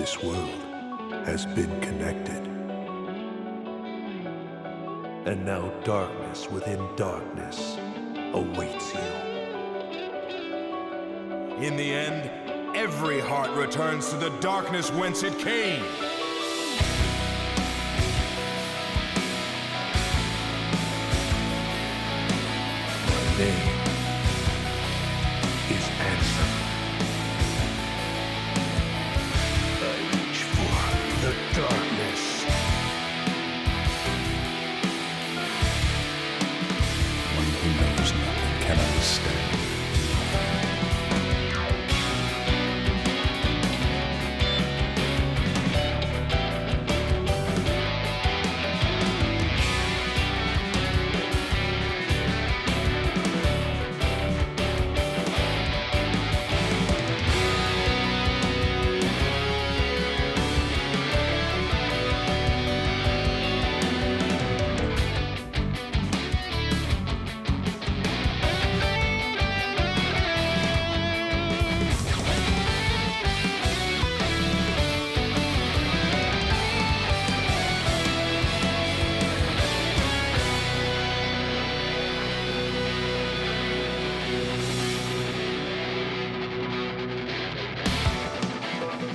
this world has been connected. And now darkness within darkness awaits you. In the end, every heart returns to the darkness whence it came. My name is Ansem. I reach for the darkness. One who knows nothing can understand.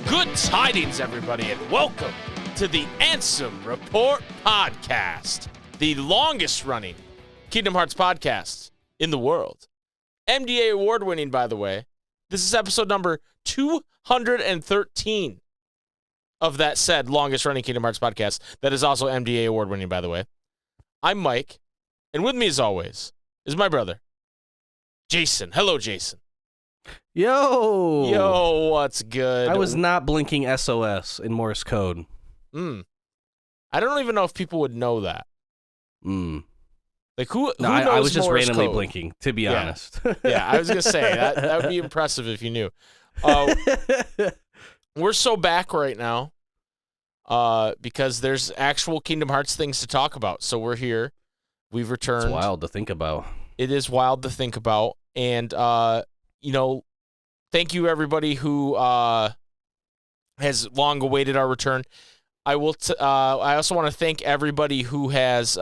Good tidings, everybody, and welcome to the Ansem Report Podcast, the longest-running Kingdom Hearts podcast in the world. MDA award-winning, by the way. This is episode number 213 of that said longest-running Kingdom Hearts podcast. That is also MDA award-winning, by the way. I'm Mike, and with me, as always, is my brother, Jason. Hello, Jason. Yo, what's good? I was not blinking SOS in Morse code. I don't even know if people would know that. Like who No, knows I was just Morse randomly code? blinking, to be honest. Yeah, I was gonna say that would be impressive if you knew. We're so back right now, because there's actual Kingdom Hearts things to talk about. So we're here. We've returned. It's wild to think about. It is wild to think about, and thank you everybody who has long awaited our return. I will. I also want to thank everybody who has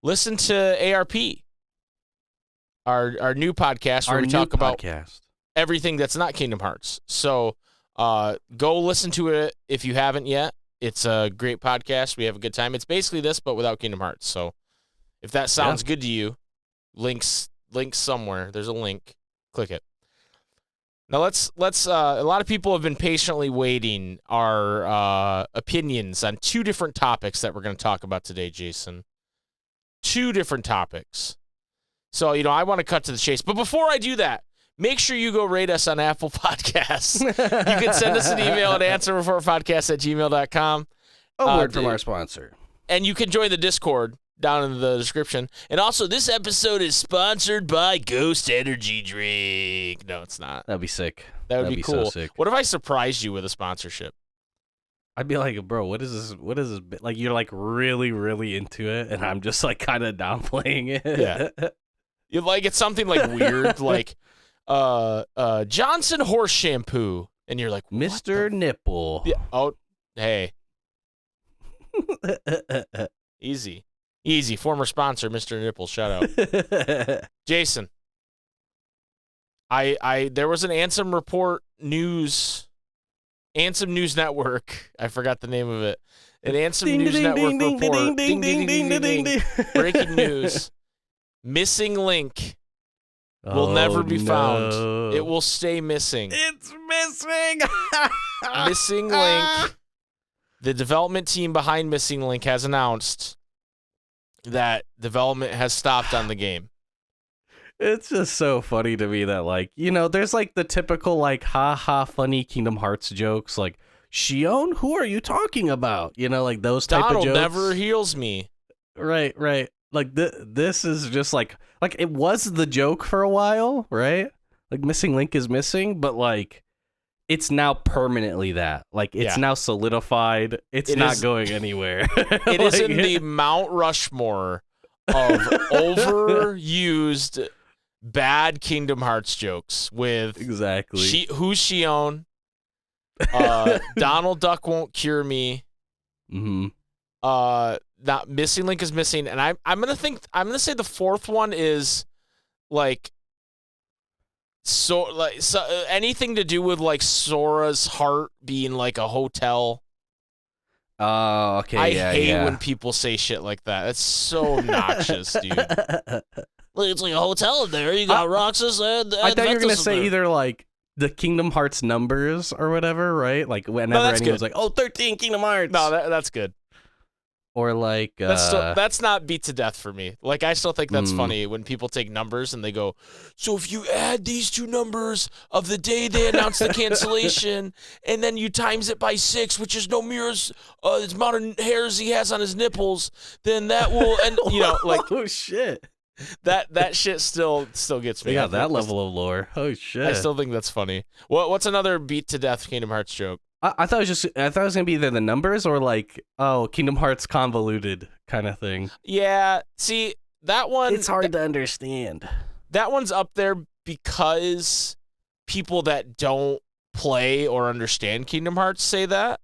listened to ARP, our new podcast where we talk about everything that's not Kingdom Hearts. So go listen to it if you haven't yet. It's a great podcast. We have a good time. It's basically this, but without Kingdom Hearts. So if that sounds good to you, links somewhere. There's a link. Click it. Now let's. A lot of people have been patiently waiting our opinions on two different topics that we're going to talk about today, Jason. Two different topics. So I want to cut to the chase, but before I do that, make sure you go rate us on Apple Podcasts. You can send us an email at answerreportpodcast@gmail.com. A word from our sponsor, and you can join the Discord down in the description. And also, this episode is sponsored by Ghost Energy Drink. No, it's not. That'd be sick. That would be cool. So sick. What if I surprised you with a sponsorship? I'd be like, bro, what is this? What is this? Like, you're like really, really into it, and I'm just like kind of downplaying it. Yeah. It's something like weird, like Johnson horse shampoo, and you're like, Mr. Nipple. Yeah. Oh, hey. Easy. Former sponsor, Mr. Nipple. Shout out. Jason. There was an Ansem Report News Network. I forgot the name of it. An Ansem News Network report. Ding. Breaking news. Missing link will never be found. It will stay missing. It's missing. Missing Link. The development team behind Missing Link has announced that development has stopped on the game. It's just so funny to me that, there's the typical, ha funny Kingdom Hearts jokes, like, Shion, who are you talking about? Those type Donald of jokes. never heals me. Right. Like, this is just, it was the joke for a while, right? Like, Missing Link is missing, but, it's now permanentely that. It's now solidified. It's not going anywhere. It is in the Mount Rushmore of overused bad Kingdom Hearts jokes with exactly who's Shion, Donald Duck won't cure me. Mm-hmm. Not Missing Link is missing, and I'm gonna say the fourth one is like anything to do with like Sora's heart being like a hotel. Oh, okay. I hate when people say shit like that. It's so obnoxious, dude. It's like a hotel in there. You got Roxas and I thought you were gonna say there. either like the Kingdom Hearts numbers or whatever, right? Like whenever anyone's like, "Oh, 13 Kingdom Hearts." No, that's good. Or like that's not beat to death for me. Like I still think that's funny when people take numbers and they go, so if you add these two numbers of the day they announced the cancellation and then you times it by 6, which is Nomura's amount of hairs he has on his nipples, then that will and like oh shit. That shit still gets me. Yeah, that level of lore. Oh shit. I still think that's funny. What's another beat to death Kingdom Hearts joke? I thought it was gonna be either the numbers or like, oh, Kingdom Hearts convoluted kind of thing. Yeah, see that one. It's hard to understand. That one's up there because people that don't play or understand Kingdom Hearts say that.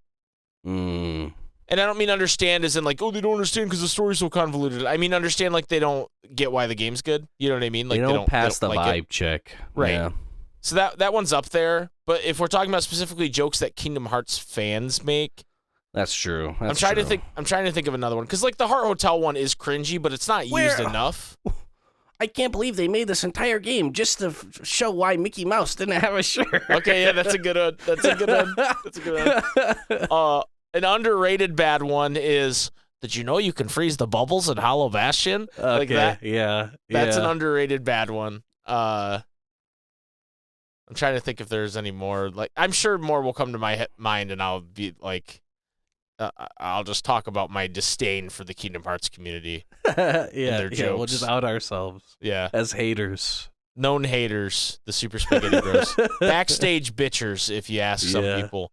Mm. And I don't mean understand as in like, oh, they don't understand because the story's so convoluted. I mean understand like they don't get why the game's good. You know what I mean? Like they don't pass the like vibe check. Right. Yeah. So that one's up there. But if we're talking about specifically jokes that Kingdom Hearts fans make, that's true. I'm trying to think of another one because like the Heart Hotel one is cringy, but it's not used enough. I can't believe they made this entire game just to show why Mickey Mouse didn't have a shirt. Okay, yeah, that's a good one. That's a good one. An underrated bad one is, did you know you can freeze the bubbles in Hollow Bastion? Okay, like that. Yeah. That's an underrated bad one. I'm trying to think if there's any more. Like, I'm sure more will come to my mind, and I'll be like, I'll just talk about my disdain for the Kingdom Hearts community. Yeah, we'll just out ourselves. Yeah, as haters, known haters, the Super Spaghetti Bros, backstage bitchers, if you ask some people.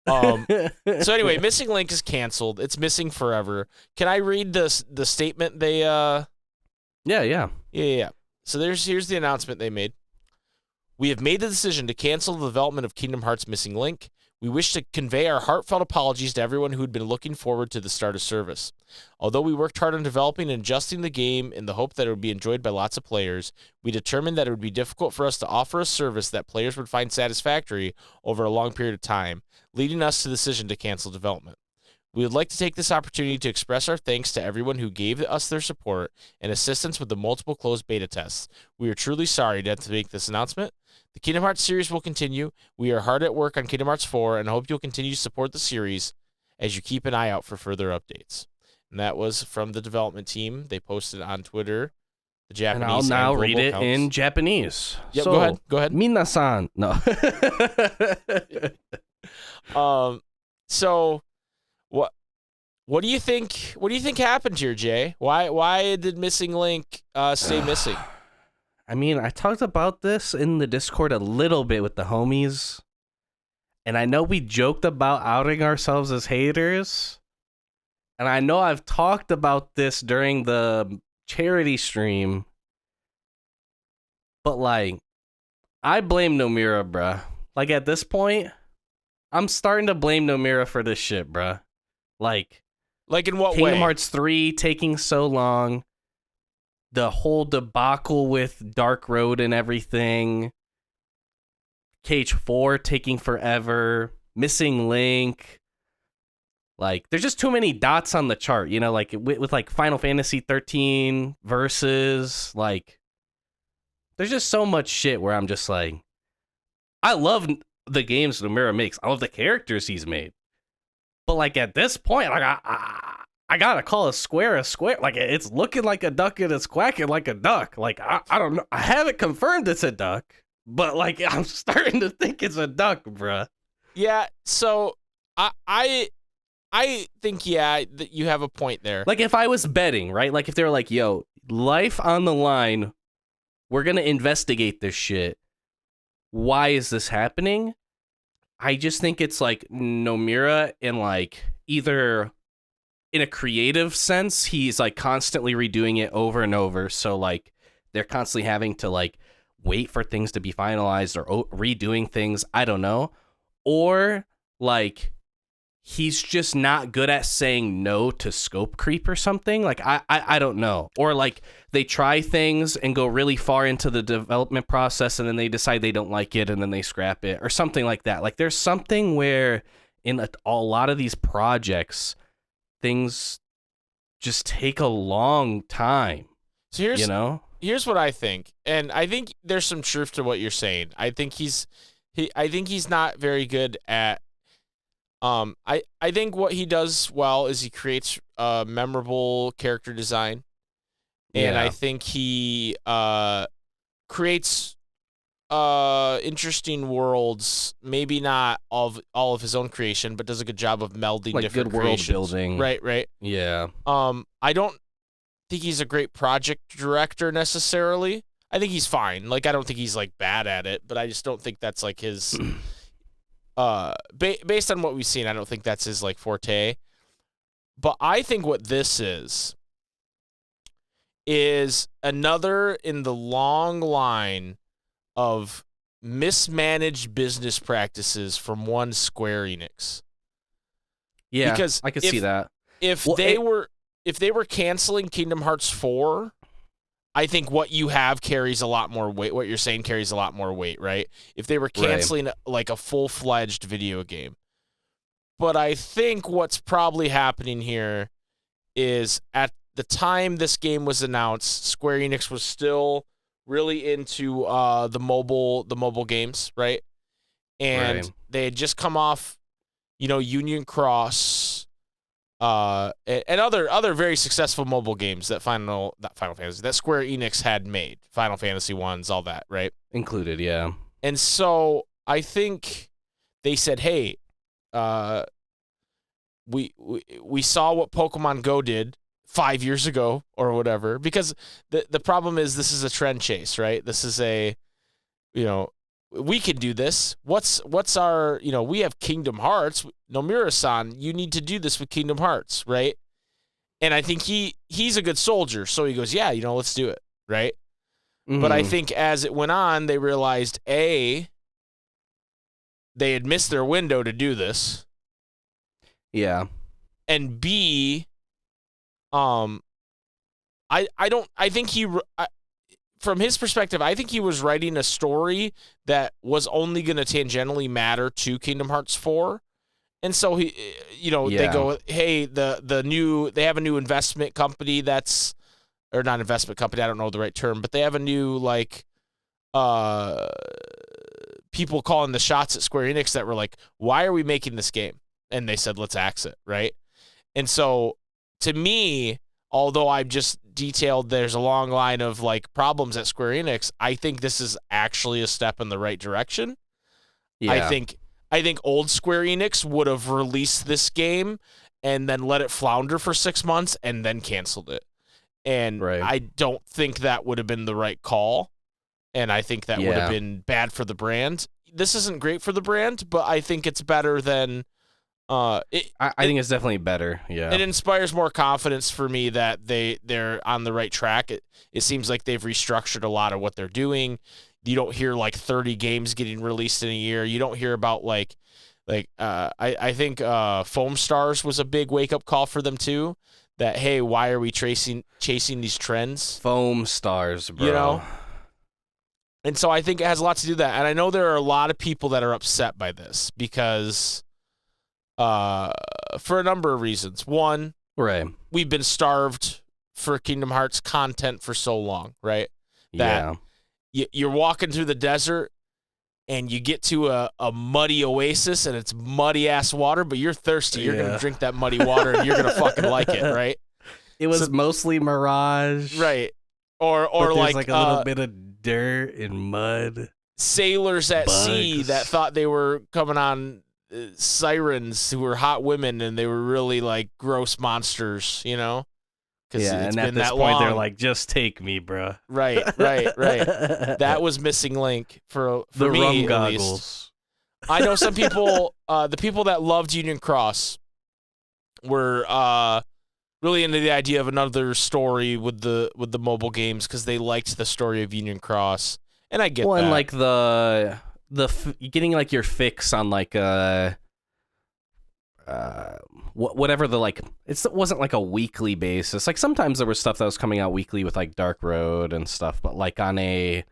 So anyway, Missing Link is canceled. It's missing forever. Can I read the statement they? Yeah. So here's the announcement they made. We have made the decision to cancel the development of Kingdom Hearts Missing Link. We wish to convey our heartfelt apologies to everyone who had been looking forward to the start of service. Although we worked hard on developing and adjusting the game in the hope that it would be enjoyed by lots of players, we determined that it would be difficult for us to offer a service that players would find satisfactory over a long period of time, leading us to the decision to cancel development. We would like to take this opportunity to express our thanks to everyone who gave us their support and assistance with the multiple closed beta tests. We are truly sorry to have to make this announcement. The Kingdom Hearts series will continue. We are hard at work on Kingdom Hearts 4 and hope you'll continue to support the series as you keep an eye out for further updates. And that was from the development team. They posted on Twitter, the Japanese and I'll now read it accounts. in Japanese. Yep, so, go ahead. Minasan. No. So what do you think? What do you think happened here, Jay? Why did Missing Link stay missing? I mean, I talked about this in the Discord a little bit with the homies, and I know we joked about outing ourselves as haters, and I know I've talked about this during the charity stream, but like, I blame Nomura, bruh. Like, at this point, I'm starting to blame Nomura for this shit, bruh. Like in what way? Kingdom Hearts 3 taking so long. The whole debacle with Dark Road and everything. KH4 taking forever. Missing Link. Like, there's just too many dots on the chart, you know, like with like Final Fantasy 13 versus, like, there's just so much shit where I'm just like, I love the games Nomura makes. I love the characters he's made. But like at this point, like I gotta call a square a square. Like, it's looking like a duck and it's quacking like a duck. Like, I don't know. I haven't confirmed it's a duck, but like I'm starting to think it's a duck, bruh. Yeah. So I think that you have a point there. Like, if I was betting, right? Like, if they were like, "Yo, life on the line, we're gonna investigate this shit. Why is this happening?" I just think it's like Nomura, and like either in a creative sense, he's like constantly redoing it over and over. So like they're constantly having to like wait for things to be finalized or redoing things. I don't know. Or like he's just not good at saying no to scope creep or something. Like I don't know. Or like they try things and go really far into the development process and then they decide they don't like it and then they scrap it or something like that. Like there's something where in a lot of these projects, things just take a long time. So here's what I think, and I think there's some truth to what you're saying. I think he's not very good at. I think what he does well is he creates memorable character design, and I think he creates interesting worlds. Maybe not all of his own creation, but does a good job of melding like different good world creations. building. Right. Yeah. I don't think he's a great project director necessarily. I think he's fine. Like I don't think he's like bad at it, but I just don't think that's like his. Based on what we've seen, I don't think that's his like forte. But I think what this is another in the long line of mismanaged business practices from one Square Enix. Yeah, because I could see that. If they were canceling Kingdom Hearts 4, I think what you have carries a lot more weight. What you're saying carries a lot more weight, right? If they were canceling like a full-fledged video game. But I think what's probably happening here is at the time this game was announced, Square Enix was still really into the mobile games, right? And they had just come off, Union Cross, and other very successful mobile games that that Square Enix had made, Final Fantasy ones, all that, right? Included, yeah. And so I think they said, hey, we saw what Pokemon Go did 5 years ago or whatever, because the problem is this is a trend chase, right? This is we can do this. What's our, we have Kingdom Hearts. Nomura-san, you need to do this with Kingdom Hearts, right? And I think he's a good soldier, so he goes, yeah, let's do it, right? Mm-hmm. But I think as it went on, they realized, A, they had missed their window to do this. Yeah. And B, from his perspective, I think he was writing a story that was only going to tangentially matter to Kingdom Hearts 4. And so they go, hey, they have a new investment company or not investment company, I don't know the right term, but they have a new people calling the shots at Square Enix that were like, why are we making this game? And they said, let's axe it, right? And so to me, although I've just detailed there's a long line of problems at Square Enix, I think this is actually a step in the right direction. Yeah. I think old Square Enix would have released this game and then let it flounder for 6 months and then canceled it. And I don't think that would have been the right call. And I think that would have been bad for the brand. This isn't great for the brand, but I think it's better than I think it's definitely better. Yeah. It inspires more confidence for me that they're on the right track. It seems like they've restructured a lot of what they're doing. You don't hear 30 games getting released in a year. You don't hear about I think Foam Stars was a big wake up call for them too. That, hey, why are we chasing these trends? Foam Stars, bro. And so I think it has a lot to do with that. And I know there are a lot of people that are upset by this because for a number of reasons. One, we've been starved for Kingdom Hearts content for so long, right? That you're walking through the desert and you get to a muddy oasis and it's muddy-ass water, but you're thirsty. You're going to drink that muddy water and you're going to fucking like it, right? It was mostly Mirage. Right. Or there's a little bit of dirt and mud. Sailors at sea that thought they were coming on sirens who were hot women and they were really gross monsters, Because and at this point they're like, just take me, bro. Right. That was missing link for the me, rum goggles. I know some people, the people that loved Union Cross were really into the idea of another story with the mobile games because they liked the story of Union Cross, and I get that. And the getting your fix on whatever the like. It wasn't like a weekly basis. Like sometimes there was stuff that was coming out weekly with like Dark Road and stuff, but like on a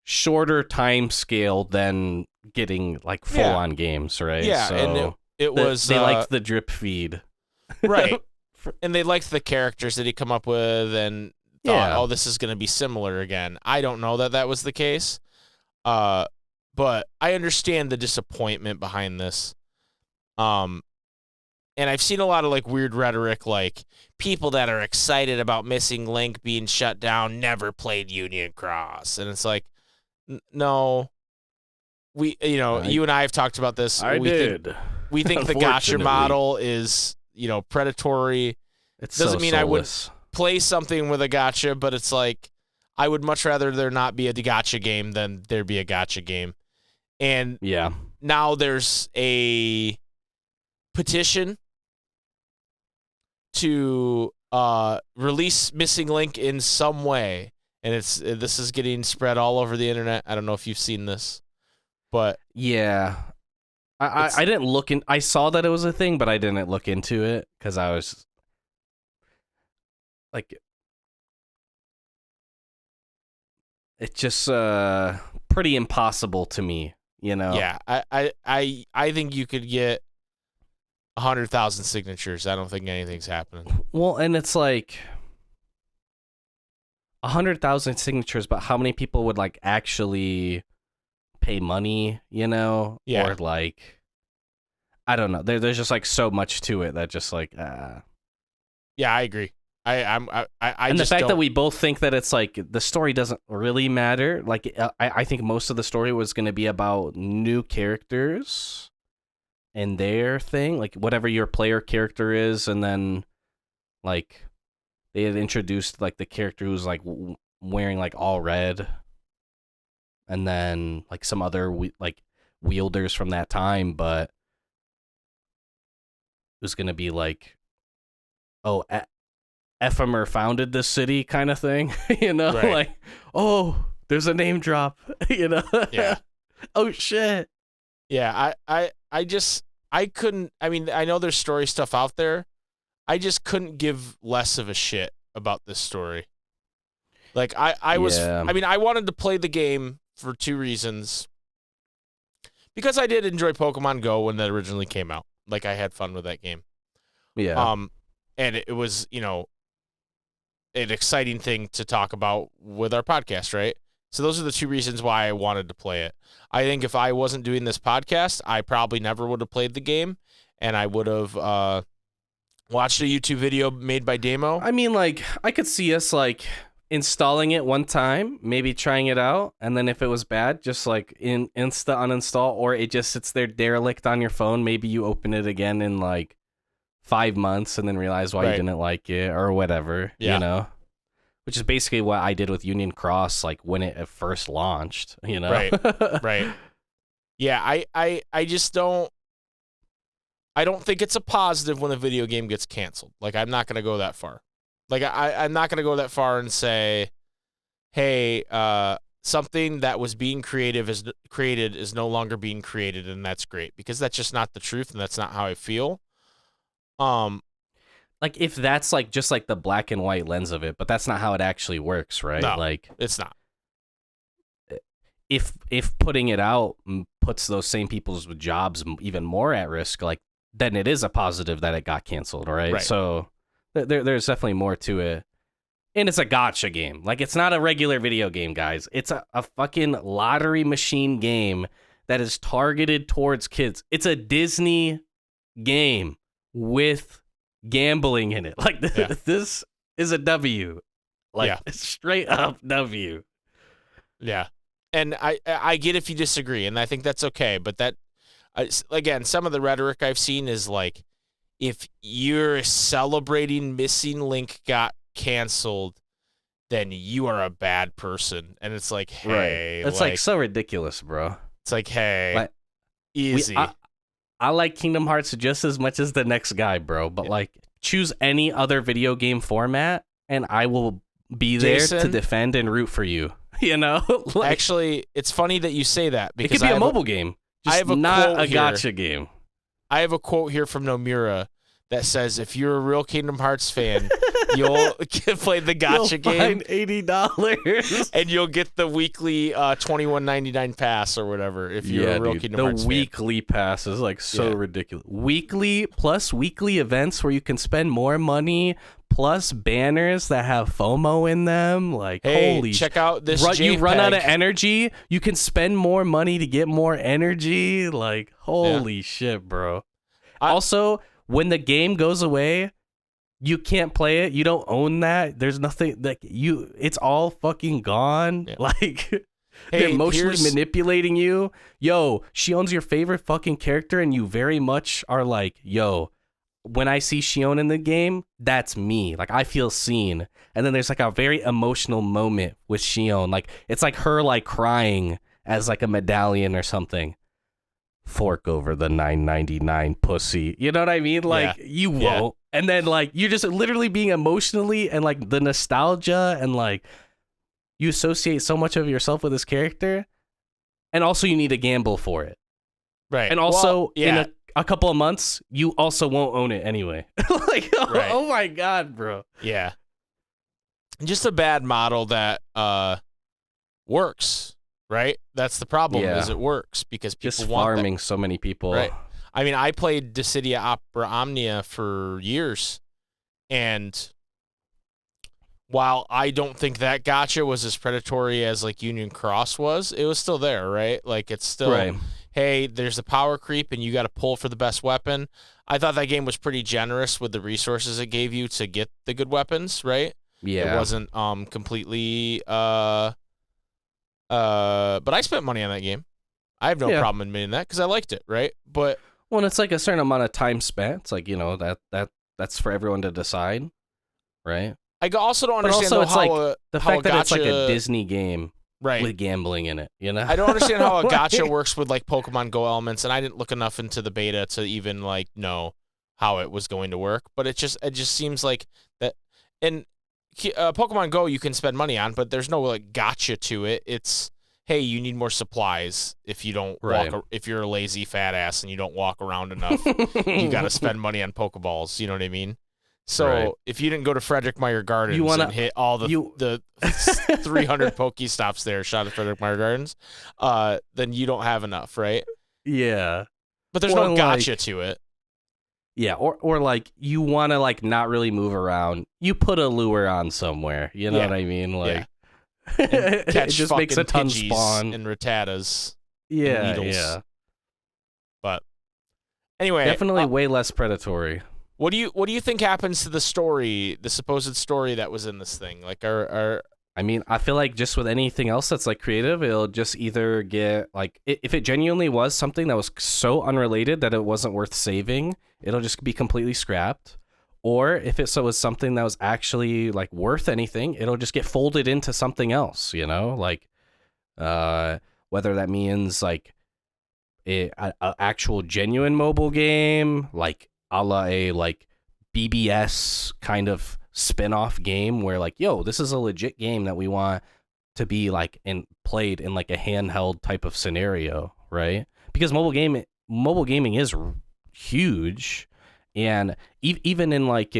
shorter time scale than getting like full on games, right? Yeah, so and it was they liked the drip feed, right? And they liked the characters that he come up with, and thought, oh, this is going to be similar again. I don't know that was the case, but I understand the disappointment behind this. And I've seen a lot of like weird rhetoric, like people that are excited about Missing Link being shut down never played Union Cross, and it's like, no, you and I have talked about this. We think the gacha model is, predatory. It doesn't mean I would play something with a gacha, but it's like I would much rather there not be a gacha game than there be a gacha game. And now there's a petition to release Missing Link in some way, and this is getting spread all over the internet. I don't know if you've seen this, but I didn't look in. I saw that it was a thing, but I didn't look into it because I was like, it's just pretty impossible to me, Yeah, I think you could get 100,000 signatures. I don't think anything's happening. Well, and it's like 100,000 signatures, but how many people would like actually pay money, Yeah. Or like, I don't know. There's just like so much to it that just like, Yeah, I agree. And the fact that we both think that it's like the story doesn't really matter. Like, I think most of the story was going to be about new characters and their thing, like whatever your player character is, and then like they had introduced like the character who's like wearing like all red, and then like some other like wielders from that time, but it was gonna be like, oh, Ephemer founded this city kind of thing, right. Like, oh, there's a name drop, Yeah. Oh shit. Yeah, I couldn't. I mean, I know there's story stuff out there. I just couldn't give less of a shit about this story. Like, I wanted to play the game for two reasons. Because I did enjoy Pokemon Go when that originally came out. Like, I had fun with that game. Yeah. And it was, an exciting thing to talk about with our podcast, right? So those are the two reasons why I wanted to play it. I think if I wasn't doing this podcast, I probably never would have played the game, and I would have watched a YouTube video made by Damo. I mean, like, I could see us, like, installing it one time, maybe trying it out, and then if it was bad, just, like, insta uninstall, or it just sits there derelict on your phone. Maybe you open it again in, like, 5 months and then realize why you didn't like it or whatever, Which is basically what I did with Union Cross, like when it first launched, Right. Yeah, I just don't. I don't think it's a positive when a video game gets canceled. Like, I'm not gonna go that far. Like, I'm not gonna go that far and say, hey, something that was being created is no longer being created, and that's great, because that's just not the truth, and that's not how I feel. Like, if that's like just like the black and white lens of it, but that's not how it actually works, right? No, like, it's not. If putting it out puts those same people's jobs even more at risk, like, then it is a positive that it got canceled, right? So there's definitely more to it. And it's a gacha game. Like, it's not a regular video game, guys. It's a fucking lottery machine game that is targeted towards kids. It's a Disney game with gambling in it. Like, this is a W. Like, straight up W. Yeah. And I get if you disagree, and I think that's okay. But that, again, some of the rhetoric I've seen is like, if you're celebrating Missing Link got canceled, then you are a bad person. And it's like, hey. It's like so ridiculous, bro. It's like, hey, like, easy. I like Kingdom Hearts just as much as the next guy, bro. But like, choose any other video game format, and I will be there to defend and root for you. Like, actually, it's funny that you say that, because it could be a mobile game, just not a gacha game. I have a quote here from Nomura that says, if you're a real Kingdom Hearts fan, you'll play the gacha game. $80. And you'll get the weekly $21.99 pass or whatever if you're a real Kingdom Hearts fan. The weekly pass is like so ridiculous. Weekly plus weekly events where you can spend more money plus banners that have FOMO in them. Like, hey, holy check out this you run out of energy, you can spend more money to get more energy. Like, holy shit, bro. Also, when the game goes away, you can't play it. You don't own that. There's nothing that it's all fucking gone. Yeah. Like, they're emotionally manipulating you. Yo, she owns your favorite fucking character, and you very much are like, yo, when I see Shion in the game, that's me. Like, I feel seen. And then there's like a very emotional moment with Shion. Like, it's like her like crying as like a medallion or something. Fork over the $9.99 pussy. You know what I mean? Like, you won't. And then like you're just literally being emotionally, and like the nostalgia, and like you associate so much of yourself with this character, and also you need to gamble for it. Right. And also in a couple of months, you also won't own it anyway. Like, oh my God, bro. Yeah. Just a bad model that works. Right? That's the problem, is it works because people just want farming so many people. Right. I mean, I played Dissidia Opera Omnia for years, and while I don't think that gacha was as predatory as like Union Cross was, it was still there, right? Like, it's still, hey, there's a power creep and you got to pull for the best weapon. I thought that game was pretty generous with the resources it gave you to get the good weapons, right? Yeah. It wasn't completely but I spent money on that game. I have no problem admitting that because I liked it, right? But when it's like a certain amount of time spent, it's like, you know, that's for everyone to decide, right? I also don't understand also, it's how like the fact that it's like a Disney game, right, with gambling in it. You know, I don't understand how a gacha works with like Pokemon Go elements, and I didn't look enough into the beta to even like know how it was going to work. But it just seems like that. And Pokemon Go you can spend money on, but there's no like gacha to it. It's, hey, you need more supplies if you don't walk. If you're a lazy fat ass and you don't walk around enough, you got to spend money on Pokeballs. You know what I mean? So if you didn't go to Frederick Meyer Gardens and hit all the 300 Pokestops there, shot at Frederick Meyer Gardens, then you don't have enough, right? Yeah. But there's no gacha to it. Yeah, or like you want to like not really move around. You put a lure on somewhere. You know what I mean? Like, it just makes a ton spawn and Rattatas. Yeah, and needles. yeah. But anyway, definitely way less predatory. What do you think happens to the story, the supposed story that was in this thing? Like, I mean, I feel like just with anything else that's like creative, it'll just either get like, if it genuinely was something that was so unrelated that it wasn't worth saving, it'll just be completely scrapped. Or if it was something that was actually like worth anything, it'll just get folded into something else, you know, like whether that means like a actual genuine mobile game, like a la a like BBS kind of spin-off game where like, yo, this is a legit game that we want to be like played in like a handheld type of scenario, right? Because mobile gaming is huge, and even in like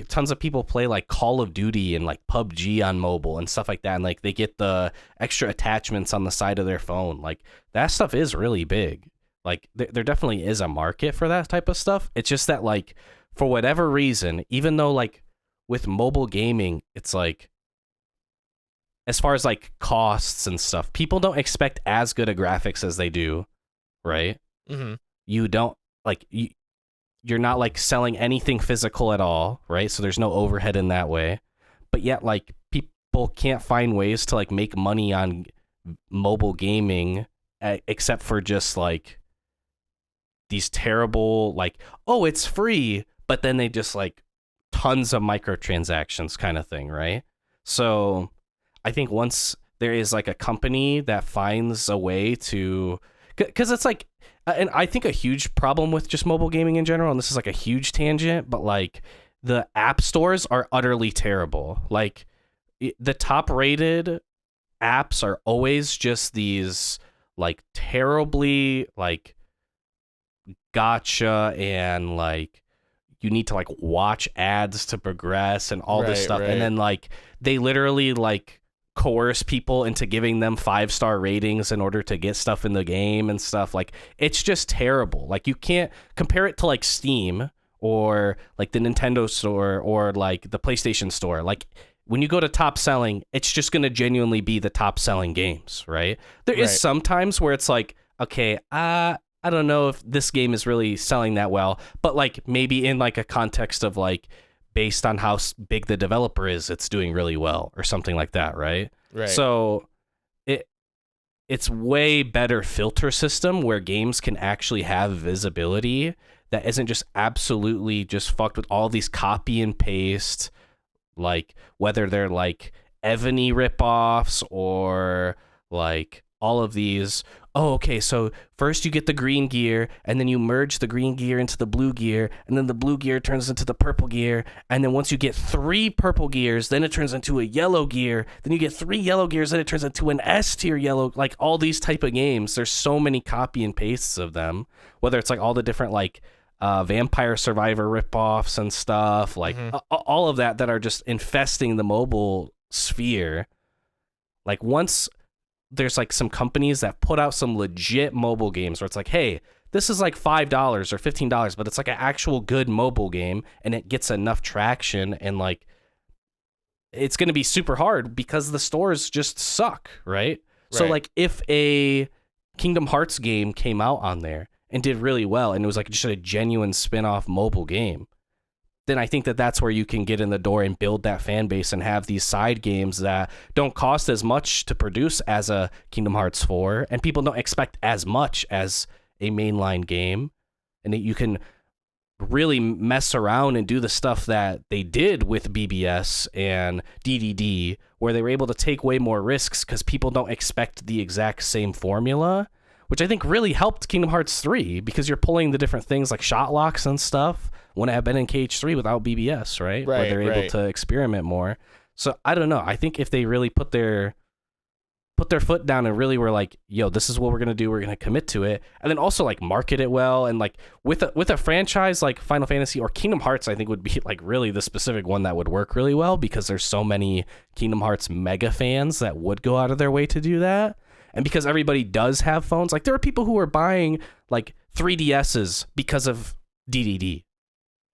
tons of people play like Call of Duty and like PUBG on mobile and stuff like that, and like they get the extra attachments on the side of their phone. Like, that stuff is really big. Like, there definitely is a market for that type of stuff. It's just that like, for whatever reason, even though like with mobile gaming, it's like, as far as like costs and stuff, people don't expect as good a graphics as they do, right? Mm-hmm. You don't like you're not like selling anything physical at all, right? So there's no overhead in that way. But yet like people can't find ways to like make money on mobile gaming except for just like these terrible like, oh, it's free, but then they just like tons of microtransactions kind of thing, right? So I think once there is like a company that finds a way to, because it's like, and I think a huge problem with just mobile gaming in general, and this is like a huge tangent, but like the app stores are utterly terrible. Like the top rated apps are always just these like terribly like gotcha and like you need to like watch ads to progress and all this stuff. And then like they literally like coerce people into giving them 5-star ratings in order to get stuff in the game and stuff. Like it's just terrible. Like you can't compare it to like Steam or like the Nintendo store or like the PlayStation store. Like when you go to top selling, it's just going to genuinely be the top selling games, right? There is sometimes where it's like, okay, I don't know if this game is really selling that well, but like maybe in like a context of like based on how big the developer is, it's doing really well or something like that, right? Right. So it's way better filter system where games can actually have visibility that isn't just absolutely just fucked with all these copy and paste, like whether they're like Evany ripoffs or like all of these. Oh, okay, so first you get the green gear, and then you merge the green gear into the blue gear, and then the blue gear turns into the purple gear, and then once you get 3 purple gears, then it turns into a yellow gear, then you get 3 yellow gears, then it turns into an S-tier yellow, like all these type of games. There's so many copy and pastes of them, whether it's like all the different like Vampire Survivor ripoffs and stuff, like all of that are just infesting the mobile sphere. Like once there's like some companies that put out some legit mobile games where it's like, hey, this is like $5 or $15, but it's like an actual good mobile game and it gets enough traction and like it's going to be super hard because the stores just suck, right? So like if a Kingdom Hearts game came out on there and did really well and it was like just a genuine spin-off mobile game, then I think that that's where you can get in the door and build that fan base and have these side games that don't cost as much to produce as a Kingdom Hearts 4, and people don't expect as much as a mainline game, and that you can really mess around and do the stuff that they did with BBS and DDD, where they were able to take way more risks because people don't expect the exact same formula, which I think really helped Kingdom Hearts 3 because you're pulling the different things like shot locks and stuff wouldn't have been in KH3 without BBS, right? Where they're able to experiment more. So I don't know. I think if they really put their foot down and really were like, yo, this is what we're gonna do, we're gonna commit to it, and then also like market it well, and like with a franchise like Final Fantasy or Kingdom Hearts, I think would be like really the specific one that would work really well because there's so many Kingdom Hearts mega fans that would go out of their way to do that. And because everybody does have phones, like there are people who are buying like 3DSs because of DDD.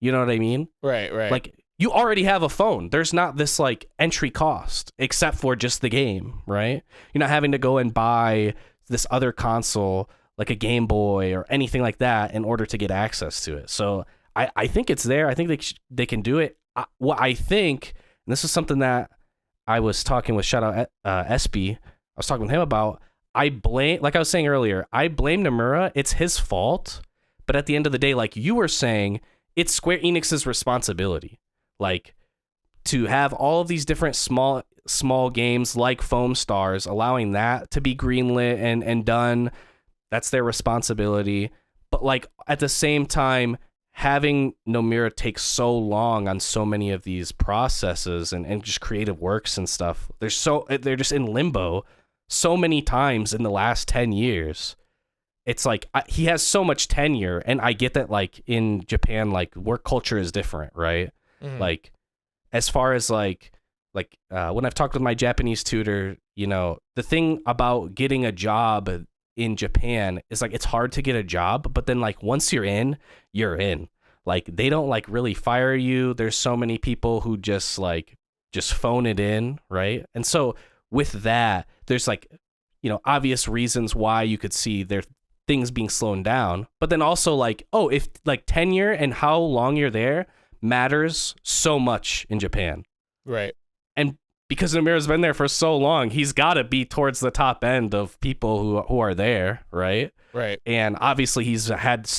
You know what I mean? Right. Like you already have a phone. There's not this like entry cost except for just the game, right? You're not having to go and buy this other console like a Game Boy or anything like that in order to get access to it. So I think it's there. I think they can do it. What I think, and this is something that I was talking with shout out SB. I was talking with him about. Like I was saying earlier, I blame Nomura. It's his fault. But at the end of the day, like you were saying, it's Square Enix's responsibility, like to have all of these different small games like Foam Stars, allowing that to be greenlit and done. That's their responsibility. But like at the same time, having Nomura take so long on so many of these processes and just creative works and stuff, they're just in limbo so many times in the last 10 years. It's like he has so much tenure, and I get that like in Japan, like work culture is different, right? Like as far as like when I've talked with my Japanese tutor, you know, the thing about getting a job in Japan is like it's hard to get a job, but then like once you're in, you're in. Like they don't like really fire you. There's so many people who just phone it in, right? And so with that, there's like, you know, obvious reasons why you could see their things being slowed down, but then also like, oh, if like tenure and how long you're there matters so much in Japan, right? And because Nomura's been there for so long, he's got to be towards the top end of people who are there, right? And obviously he's had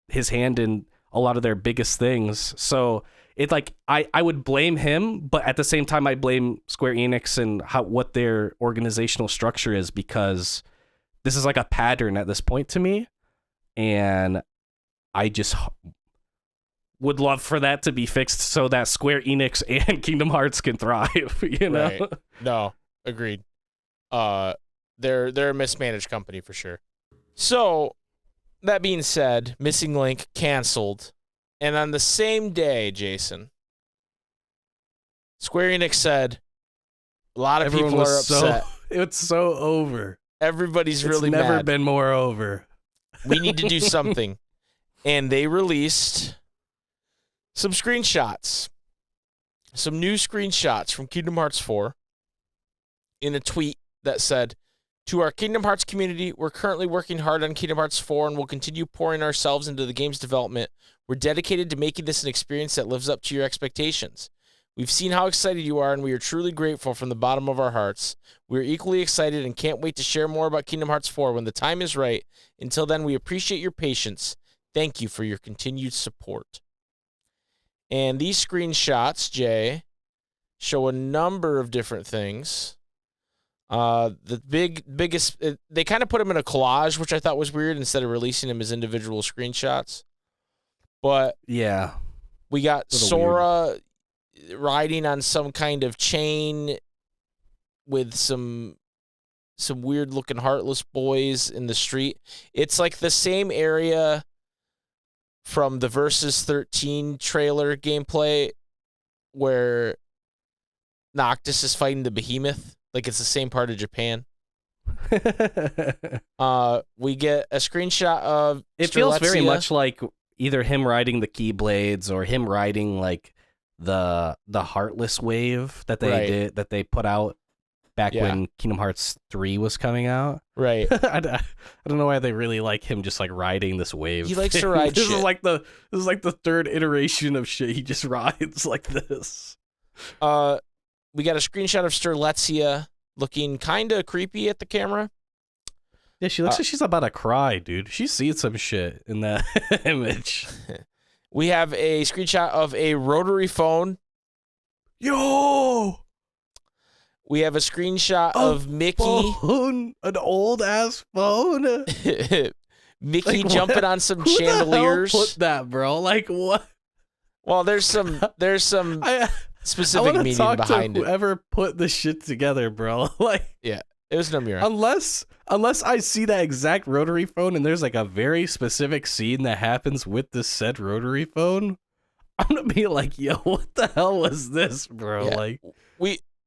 his hand in a lot of their biggest things, so it like I would blame him, but at the same time I blame Square Enix and what their organizational structure is, because this is like a pattern at this point to me, and I just would love for that to be fixed so that Square Enix and Kingdom Hearts can thrive, you know? Right. No, agreed. They're a mismanaged company for sure. So that being said, Missing Link canceled. And on the same day, Jason, Square Enix said a lot of people are upset. It's so over. Everybody's really mad. It's never been more over. We need to do something. And they released some screenshots. Some new screenshots from Kingdom Hearts 4 in a tweet that said, "To our Kingdom Hearts community, we're currently working hard on Kingdom Hearts 4 and will continue pouring ourselves into the game's development. We're dedicated to making this an experience that lives up to your expectations. We've seen how excited you are, and we are truly grateful from the bottom of our hearts. We are equally excited and can't wait to share more about Kingdom Hearts 4 when the time is right. Until then, we appreciate your patience. Thank you for your continued support." And these screenshots, Jay, show a number of different things. The biggest, they kind of put them in a collage, which I thought was weird, instead of releasing them as individual screenshots. But yeah, we got Sora riding on some kind of chain with some weird looking heartless boys in the street. It's like the same area from the Versus 13 trailer gameplay where Noctis is fighting the behemoth. Like, it's the same part of Japan. We get a screenshot of it feels very much like either him riding the Keyblades or him riding like the Heartless wave that they did, that they put out back when Kingdom Hearts 3 was coming out. Right. I don't know why they really like him just like riding this wave. He likes to ride this shit. Is like the third iteration of shit. He just rides like this. We got a screenshot of Sterletzia looking kind of creepy at the camera. Yeah, she looks like she's about to cry, dude. She's seen some shit in that image. We have a screenshot of a rotary phone. Yo! We have a screenshot of Mickey. Phone? An old-ass phone? Mickey like, jumping what? on some Who chandeliers. The hell put that, bro? Like, what? Well, there's some specific I meaning talk behind to it. Whoever put this shit together, bro. Like, yeah, it was Nomura. Unless I see that exact rotary phone and there's like a very specific scene that happens with this said rotary phone, I'm gonna be like, yo, what the hell was this, bro? Yeah. Like,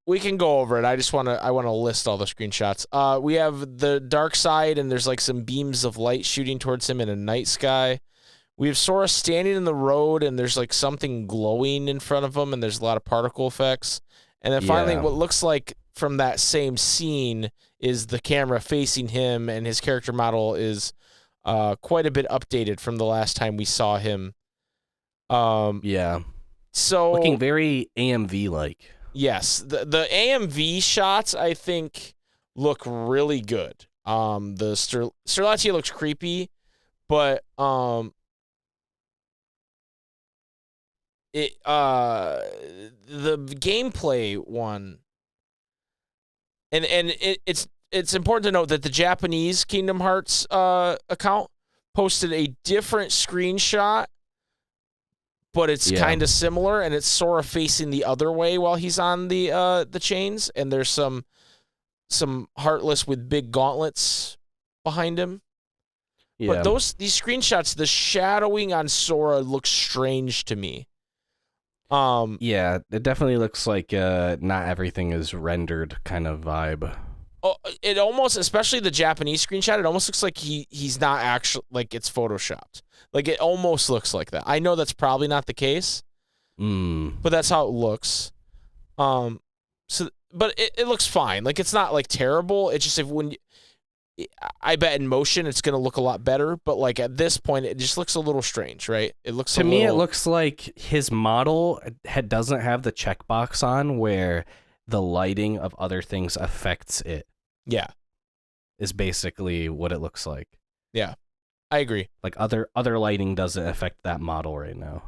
we can go over it. I want to list all the screenshots. We have the dark side, and there's like some beams of light shooting towards him in a night sky. We have Sora standing in the road, and there's like something glowing in front of him, and there's a lot of particle effects. And then finally, what looks like from that same scene is the camera facing him, and his character model is quite a bit updated from the last time we saw him. So looking very AMV-like. Yes, the AMV shots, I think, look really good. The Sterletzia looks creepy, but the gameplay one, and it's important to note that the Japanese Kingdom Hearts account posted a different screenshot, but it's kind of similar, and it's Sora facing the other way while he's on the chains, and there's some Heartless with big gauntlets behind him. Yeah. But these screenshots, the shadowing on Sora looks strange to me. Yeah, it definitely looks like not everything is rendered kind of vibe. Oh, it almost, especially the Japanese screenshot, it almost looks like he's not actually, like it's photoshopped. Like, it almost looks like that. I know that's probably not the case, but that's how it looks. But it looks fine. Like, it's not like terrible. It's just I bet in motion it's gonna look a lot better. But like at this point, it just looks a little strange, right? It looks to me, it looks like his model doesn't have the checkbox on where the lighting of other things affects it. Yeah, is basically what it looks like. Yeah. I agree. Like other lighting doesn't affect that model right now.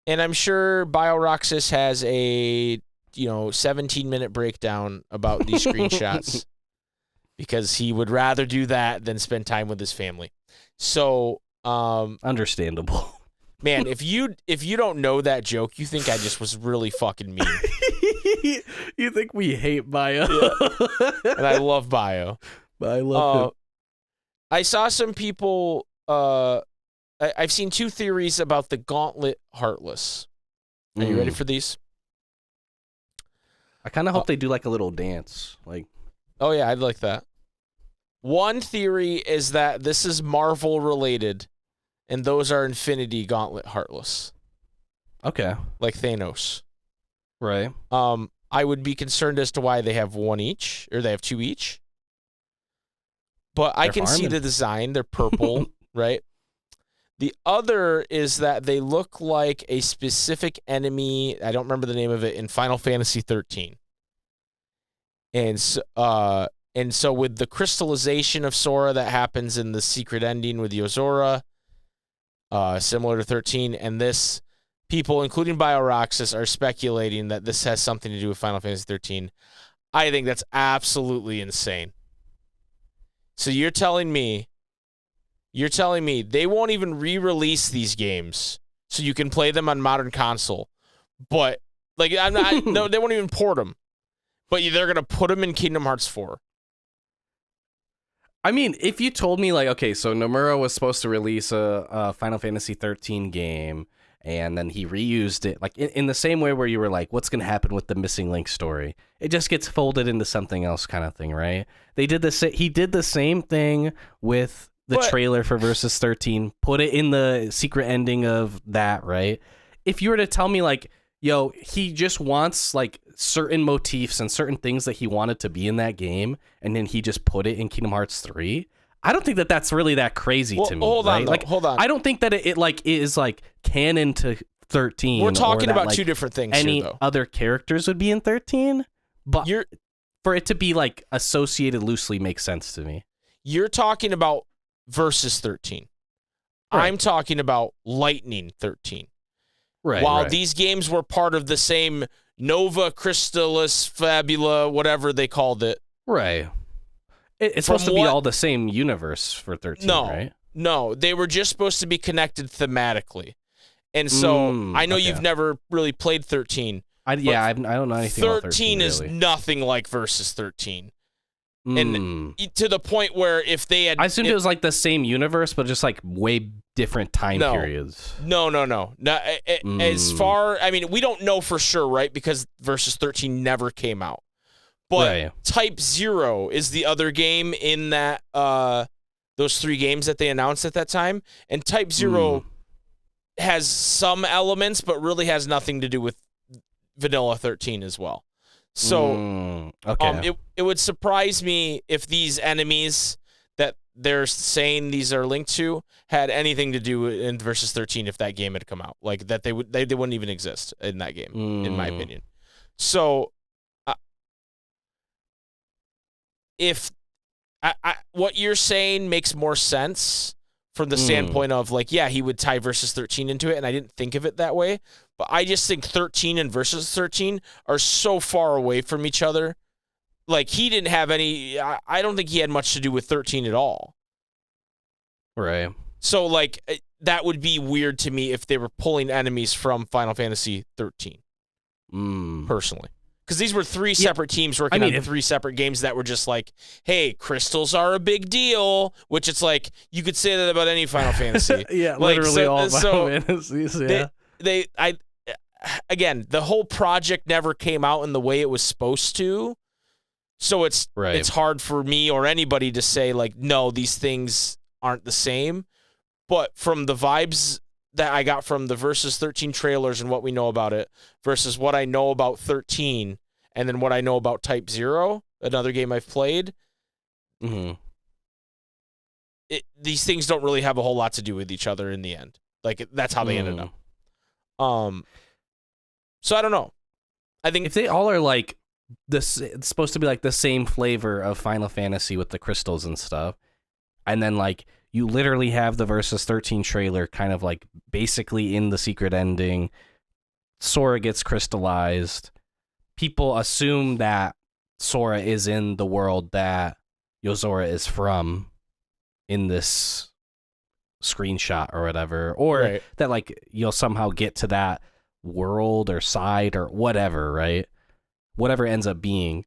And I'm sure BioRoxas has a 17-minute breakdown about these screenshots because he would rather do that than spend time with his family. So understandable. Man, if you don't know that joke, you think I just was really fucking mean. You think we hate Bio. Yeah. And I love Bio. But I love him. I saw some people I've seen two theories about the Gauntlet Heartless. Are you ready for these? I kind of hope they do like a little dance. Like, oh yeah, I'd like that. One theory is that this is Marvel related, and those are Infinity Gauntlet Heartless. Okay. Like Thanos. Right. I would be concerned as to why they have one each, or they have two each. But I can see the design. They're purple, right? The other is that they look like a specific enemy. I don't remember the name of it in Final Fantasy 13. And so with the crystallization of Sora that happens in the secret ending with Yozora, similar to 13, and this, people, including BioRoxas, are speculating that this has something to do with Final Fantasy 13. I think that's absolutely insane. So you're telling me they won't even re-release these games so you can play them on modern console, but like no, they won't even port them, but they're gonna put them in Kingdom Hearts 4. I mean, if you told me like, okay, so Nomura was supposed to release a Final Fantasy 13 game, and then he reused it, like in the same way where you were like, what's gonna happen with the Missing Link story? It just gets folded into something else, kind of thing, right? He did the same thing with the trailer for Versus 13, put it in the secret ending of that, right? If you were to tell me like, yo, he just wants like certain motifs and certain things that he wanted to be in that game, and then he just put it in Kingdom Hearts 3, I don't think that that's really that crazy to me. Hold right? on, like, hold on. I don't think that it like is like canon to 13. We're talking about like, two different things any here, though. other characters would be in 13, but for it to be like associated loosely makes sense to me. You're talking about Versus 13. Right. I'm talking about Lightning 13. Right. While these games were part of the same Nova, Crystallis, Fabula, whatever they called it. Right. It's supposed to be all the same universe for 13, right? No, they were just supposed to be connected thematically. And so I know you've never really played 13. I don't know anything about 13 is really. nothing like Versus 13. And to the point where if they had... I assumed it was like the same universe, but just like way different time periods. No. As far... I mean, we don't know for sure, right? Because Versus 13 never came out. But Type 0 is the other game in that those three games that they announced at that time. And Type 0 has some elements, but really has nothing to do with Vanilla 13 as well. So it would surprise me if these enemies that they're saying these are linked to had anything to do in Versus 13 if that game had come out. Like that they wouldn't even exist in that game, in my opinion. So if what you're saying makes more sense from the standpoint of like, yeah, he would tie Versus 13 into it, and I didn't think of it that way. But I just think 13 and Versus 13 are so far away from each other. Like, he didn't have any... I don't think he had much to do with 13 at all. Right. So, like, that would be weird to me if they were pulling enemies from Final Fantasy 13. Personally. Because these were three separate teams working on three separate games that were just like, hey, crystals are a big deal, which it's like, you could say that about any Final Fantasy. Yeah, like, literally all Final Fantasies, yeah. Again, the whole project never came out in the way it was supposed to, so it's hard for me or anybody to say, like, no, these things aren't the same. But from the vibes that I got from the Versus 13 trailers and what we know about it versus what I know about 13 and then what I know about Type 0, another game I've played, these things don't really have a whole lot to do with each other in the end. Like, that's how they ended up. So I don't know. I think if they all are like this, it's supposed to be like the same flavor of Final Fantasy with the crystals and stuff, and then like you literally have the Versus 13 trailer kind of like basically in the secret ending, Sora gets crystallized. People assume that Sora is in the world that Yozora is from in this screenshot or whatever, or that like you'll somehow get to that world or side or whatever, right? Whatever it ends up being.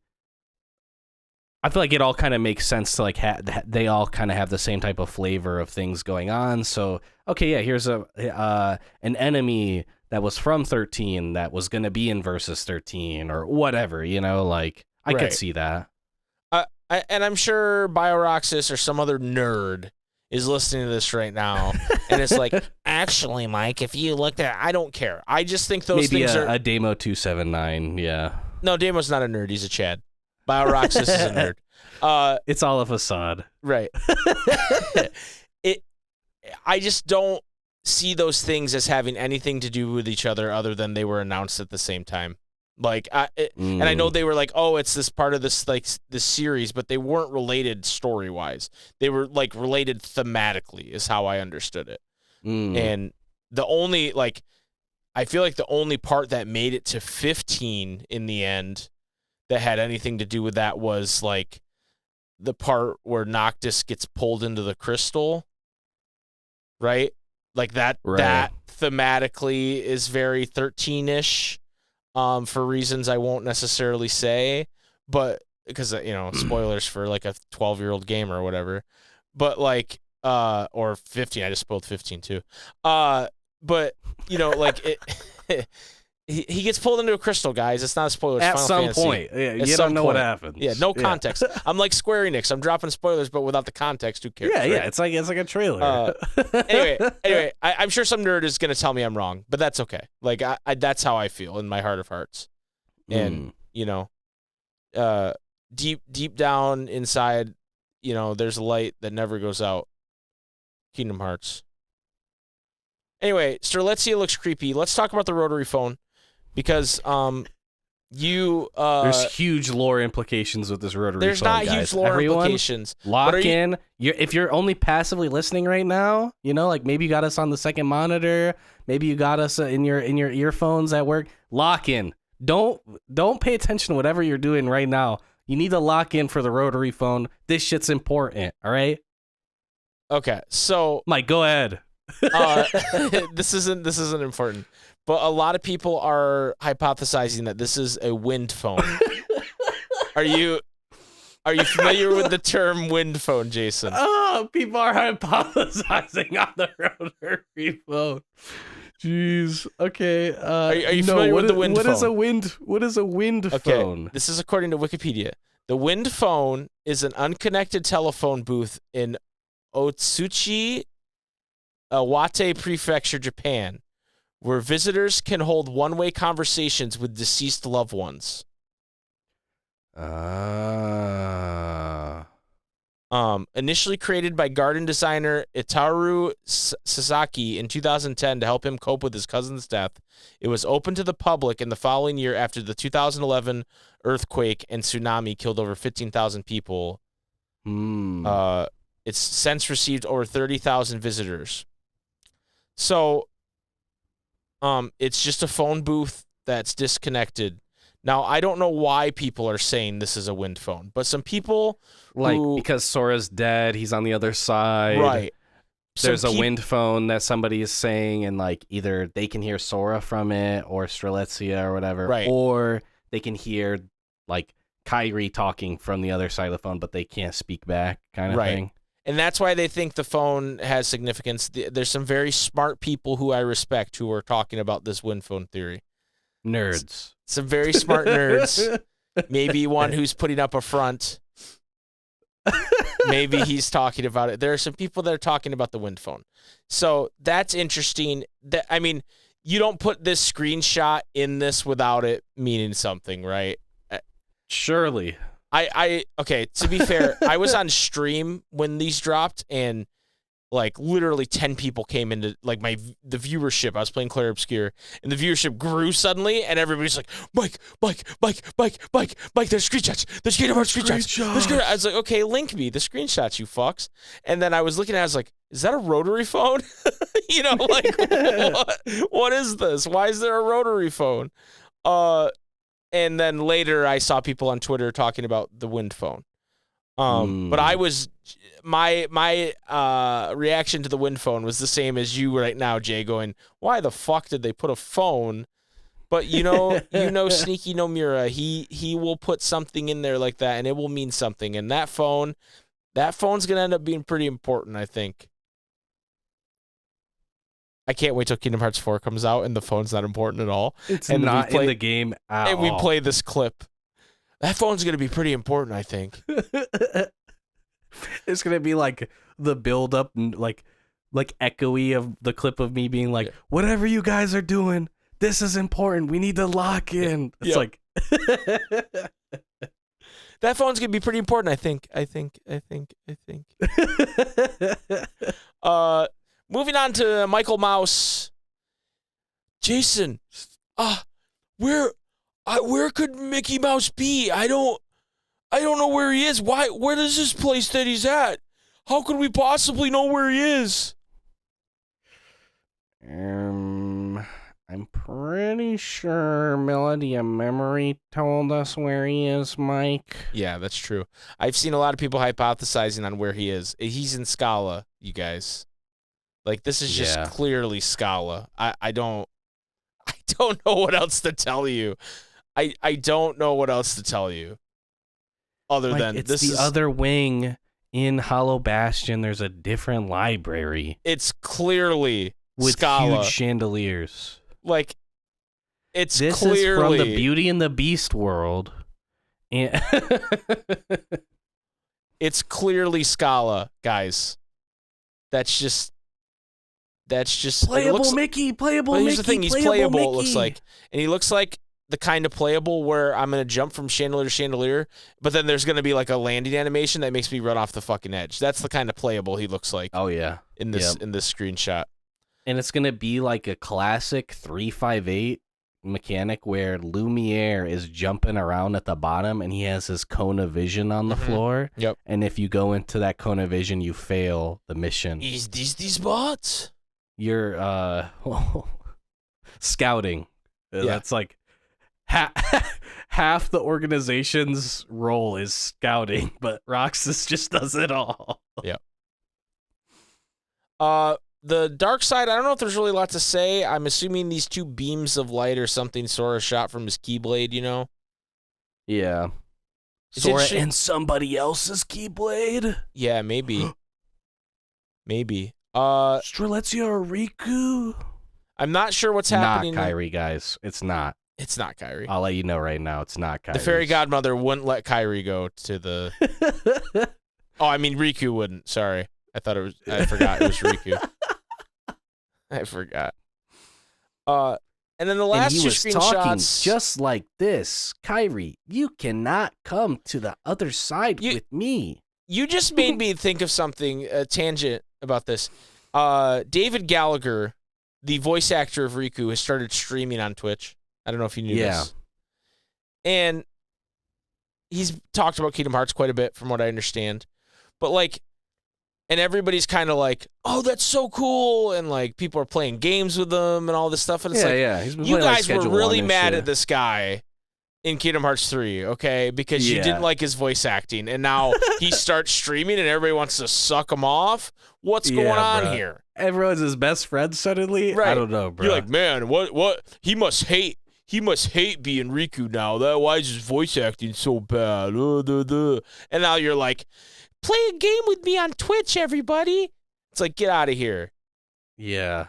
I feel like it all kind of makes sense to like they all kind of have the same type of flavor of things going on. So okay, yeah, here's an enemy that was from 13 that was gonna be in Versus 13 or whatever, like I could see that. And I'm sure BioRoxys or some other nerd is listening to this right now, and it's like, actually, Mike, if you looked at, I don't care. I just think those maybe things are a Demo 279, yeah. No, Damo's not a nerd. He's a Chad. BioRoxys is a nerd. It's all a facade. Right. I just don't see those things as having anything to do with each other other than they were announced at the same time. Like, and I know they were like, oh, it's this part of this, like, this series, but they weren't related story-wise. They were, like, related thematically is how I understood it. And the only, like, I feel like the only part that made it to 15 in the end that had anything to do with that was, like, the part where Noctis gets pulled into the crystal, right? Like, that thematically is very 13-ish. For reasons I won't necessarily say, but because, spoilers for like a 12-year-old game or whatever, but like, or 15, I just spoiled 15 too. But like he gets pulled into a crystal, guys. It's not a spoiler. At some point. Yeah, you don't know what happens. Yeah, no context. I'm like Square Enix. I'm dropping spoilers, but without the context, who cares? Yeah, right? It's like a trailer. Anyway, I'm sure some nerd is gonna tell me I'm wrong, but that's okay. Like I that's how I feel in my heart of hearts, and deep down inside, there's a light that never goes out. Kingdom Hearts. Anyway, Strelitzia looks creepy. Let's talk about the rotary phone. Because there's huge lore implications with this rotary phone. There's not guys. huge lore implications. Lock in. If you're only passively listening right now, like maybe you got us on the second monitor, maybe you got us in your earphones at work. Lock in. Don't pay attention to whatever you're doing right now. You need to lock in for the rotary phone. This shit's important. All right. Okay, so Mike, go ahead. This isn't important. But a lot of people are hypothesizing that this is a wind phone. Are you familiar with the term wind phone, Jason? Oh, people are hypothesizing on the rotary phone. Jeez. Okay. Are you familiar with the wind phone? What is a wind phone? This is according to Wikipedia. The wind phone is an unconnected telephone booth in Otsuchi, Iwate Prefecture, Japan, where visitors can hold one-way conversations with deceased loved ones. Initially created by garden designer Itaru Sasaki in 2010 to help him cope with his cousin's death, it was open to the public in the following year after the 2011 earthquake and tsunami killed over 15,000 people. It's since received over 30,000 visitors. So, it's just a phone booth that's disconnected. Now, I don't know why people are saying this is a wind phone, but some people because Sora's dead, he's on the other side. Right. There's a wind phone that somebody is saying, and like either they can hear Sora from it or Strelitzia or whatever, right, or they can hear like Kairi talking from the other side of the phone, but they can't speak back, kind of thing. And that's why they think the phone has significance. There's some very smart people who I respect who are talking about this wind phone theory. Nerds. Some very smart nerds. Maybe one who's putting up a front. Maybe he's talking about it. There are some people that are talking about the wind phone. So that's interesting. You don't put this screenshot in this without it meaning something, right? Surely. Okay, to be fair, I was on stream when these dropped, and like literally 10 people came into like the viewership. I was playing Claire Obscure, and the viewership grew suddenly, and everybody's like, Mike, there's screenshots. There's Kingdom Hearts screenshots. I was like, okay, link me the screenshots, you fucks. And then I was looking at it, I was like, is that a rotary phone? What is this? Why is there a rotary phone? And then later I saw people on Twitter talking about the wind phone. But I was my reaction to the wind phone was the same as you right now, Jay, going, why the fuck did they put a phone But Sneaky Nomura, he will put something in there like that, and it will mean something. And that phone's gonna end up being pretty important, I think. I can't wait till Kingdom Hearts 4 comes out, and the phone's not important at all. It's not in the game at all. And we play this clip. That phone's gonna be pretty important, I think. It's gonna be like the build up, like echoey of the clip of me being like, "Whatever you guys are doing, this is important. We need to lock in." It's like that phone's gonna be pretty important, I think. Moving on to Michael Mouse. Jason, where could Mickey Mouse be? I don't know where he is. Where is this place that he's at? How could we possibly know where he is? I'm pretty sure Melody of Memory told us where he is, Mike. Yeah, that's true. I've seen a lot of people hypothesizing on where he is. He's in Scala, you guys. Like, this is just clearly Scala. I don't know what else to tell you. I don't know what else to tell you. Other than it's this the is other wing in Hollow Bastion. There's a different library. It's clearly with Scala. huge chandeliers. Like, this clearly is from the Beauty and the Beast world. And it's clearly Scala, guys. That's just playable Mickey. Playable Mickey. Here's the thing: he's playable. It looks like, and he looks like the kind of playable where I'm gonna jump from chandelier to chandelier, but then there's gonna be like a landing animation that makes me run off the fucking edge. That's the kind of playable he looks like. Oh yeah, in this screenshot. And it's gonna be like a classic 358 mechanic where Lumiere is jumping around at the bottom and he has his cone of vision on the floor. Yep. And if you go into that cone of vision, you fail the mission. Is these bots? You're scouting. That's like half the organization's role is scouting, but Roxas just does it all. Yep. The dark side, I don't know if there's really a lot to say. I'm assuming these two beams of light or something Sora shot from his Keyblade, you know? Yeah. Sora and somebody else's Keyblade? Yeah, maybe. Maybe. Strelitzia or Riku? I'm not sure what's happening. Not Kairi, guys. It's not. It's not Kairi. I'll let you know right now. It's not Kairi. The fairy godmother wouldn't let Kairi go to the... Oh, I mean, Riku wouldn't. Sorry. I forgot it was Riku. I forgot. And then the last two screenshots, talking just like this. Kairi, you cannot come to the other side with me. You just made me think of something, a tangent about this. David Gallagher, the voice actor of Riku, has started streaming on Twitch. I don't know if you knew this. And he's talked about Kingdom Hearts quite a bit, from what I understand. But like, and everybody's kind of like, "Oh, that's so cool!" And like, people are playing games with them and all this stuff. And it's He's been you playing, guys were really mad at this guy in Kingdom Hearts 3, okay? Because you didn't like his voice acting, and now he starts streaming, and everybody wants to suck him off. What's going on here? Everyone's his best friend suddenly. Right. I don't know, bro. You're like, man, what? He must hate being Riku now. Why is his voice acting so bad? And now you're like, play a game with me on Twitch, everybody. It's like, get out of here. Yeah.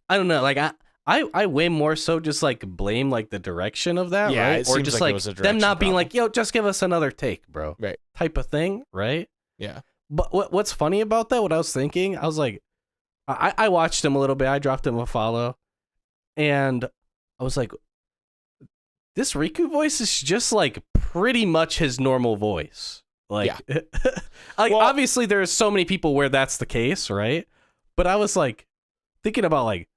I don't know. Like, I way more so just like blame like the direction of that, right? Or just like them not being like, yo, just give us another take, bro. Right. Type of thing, right? Yeah. But what's funny about that, what I was thinking, I was like, I watched him a little bit. I dropped him a follow. And I was like, this Riku voice is just like pretty much his normal voice. Like, obviously there are so many people where that's the case, right? But I was like thinking about like,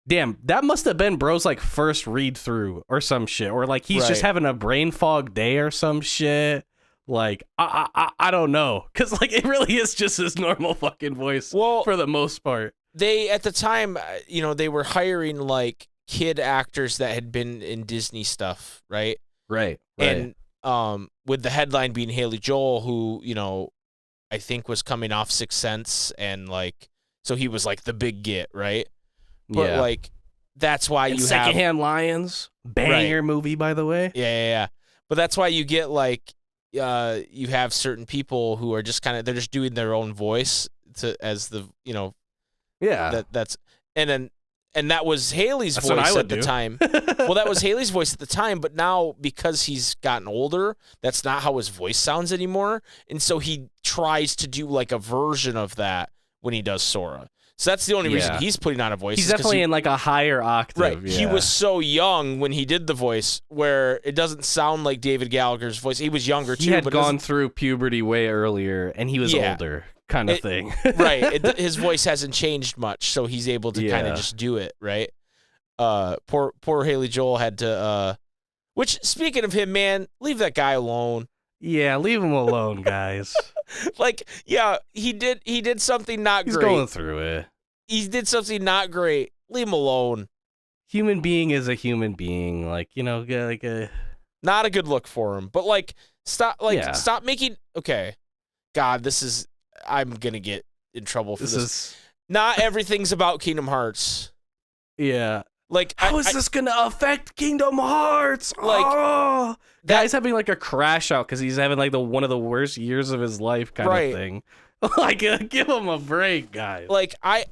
damn, that must have been bro's like first read through or some shit, or like he's just having a brain fog day or some shit. Like, I don't know, because like it really is just his normal fucking voice for the most part. They at the time, they were hiring like kid actors that had been in Disney stuff, right? Right. And with the headline being Haley Joel, who, I think was coming off Sixth Sense, and like, so he was like the big get, right? But like, that's why you have Secondhand Lions, banger movie, by the way. Yeah. But that's why you get like you have certain people who are just they're just doing their own voice as the that's and that was Haley's voice at the time. Well, that was Haley's voice at the time, but now because he's gotten older, that's not how his voice sounds anymore, and so he tries to do like a version of that when he does Sora. So that's the only reason he's putting on a voice. He's definitely in like a higher octave. Right. Yeah. He was so young when he did the voice where it doesn't sound like David Gallagher's voice. He was younger too. He had gone through puberty way earlier, and he was older, kind of thing. Right. His voice hasn't changed much, so he's able to kind of just do it, right? Poor Haley Joel had to which, speaking of him, man, leave that guy alone. Yeah, leave him alone, guys. Like, yeah, he did something not great. He's going through it. He did something not great. Leave him alone. Human being is a human being, like, like a not a good look for him. But stop making okay. God, I'm gonna get in trouble for this. Not everything's about Kingdom Hearts. Yeah. Like, how is this gonna affect Kingdom Hearts? Like, guy's having like a crash out because he's having like one of the worst years of his life kind of thing. Like, give him a break, guys. Like, I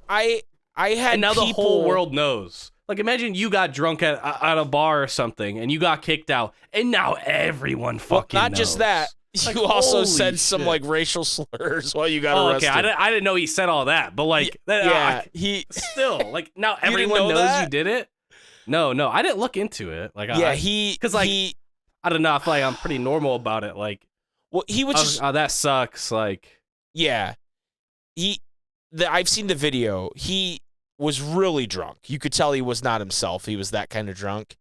had and now people... the whole world knows. Like, imagine you got drunk at a bar or something and you got kicked out, and now everyone fucking not knows. Just that. Like, you also said some like racial slurs while you got arrested. Okay, I didn't know he said all that, but like, he still like now everyone knows you did it. No, I didn't look into it. Like, because I don't know. I feel like I'm pretty normal about it. Like, well, he was just that sucks. Like, yeah, I've seen the video. He was really drunk. You could tell he was not himself. He was that kind of drunk,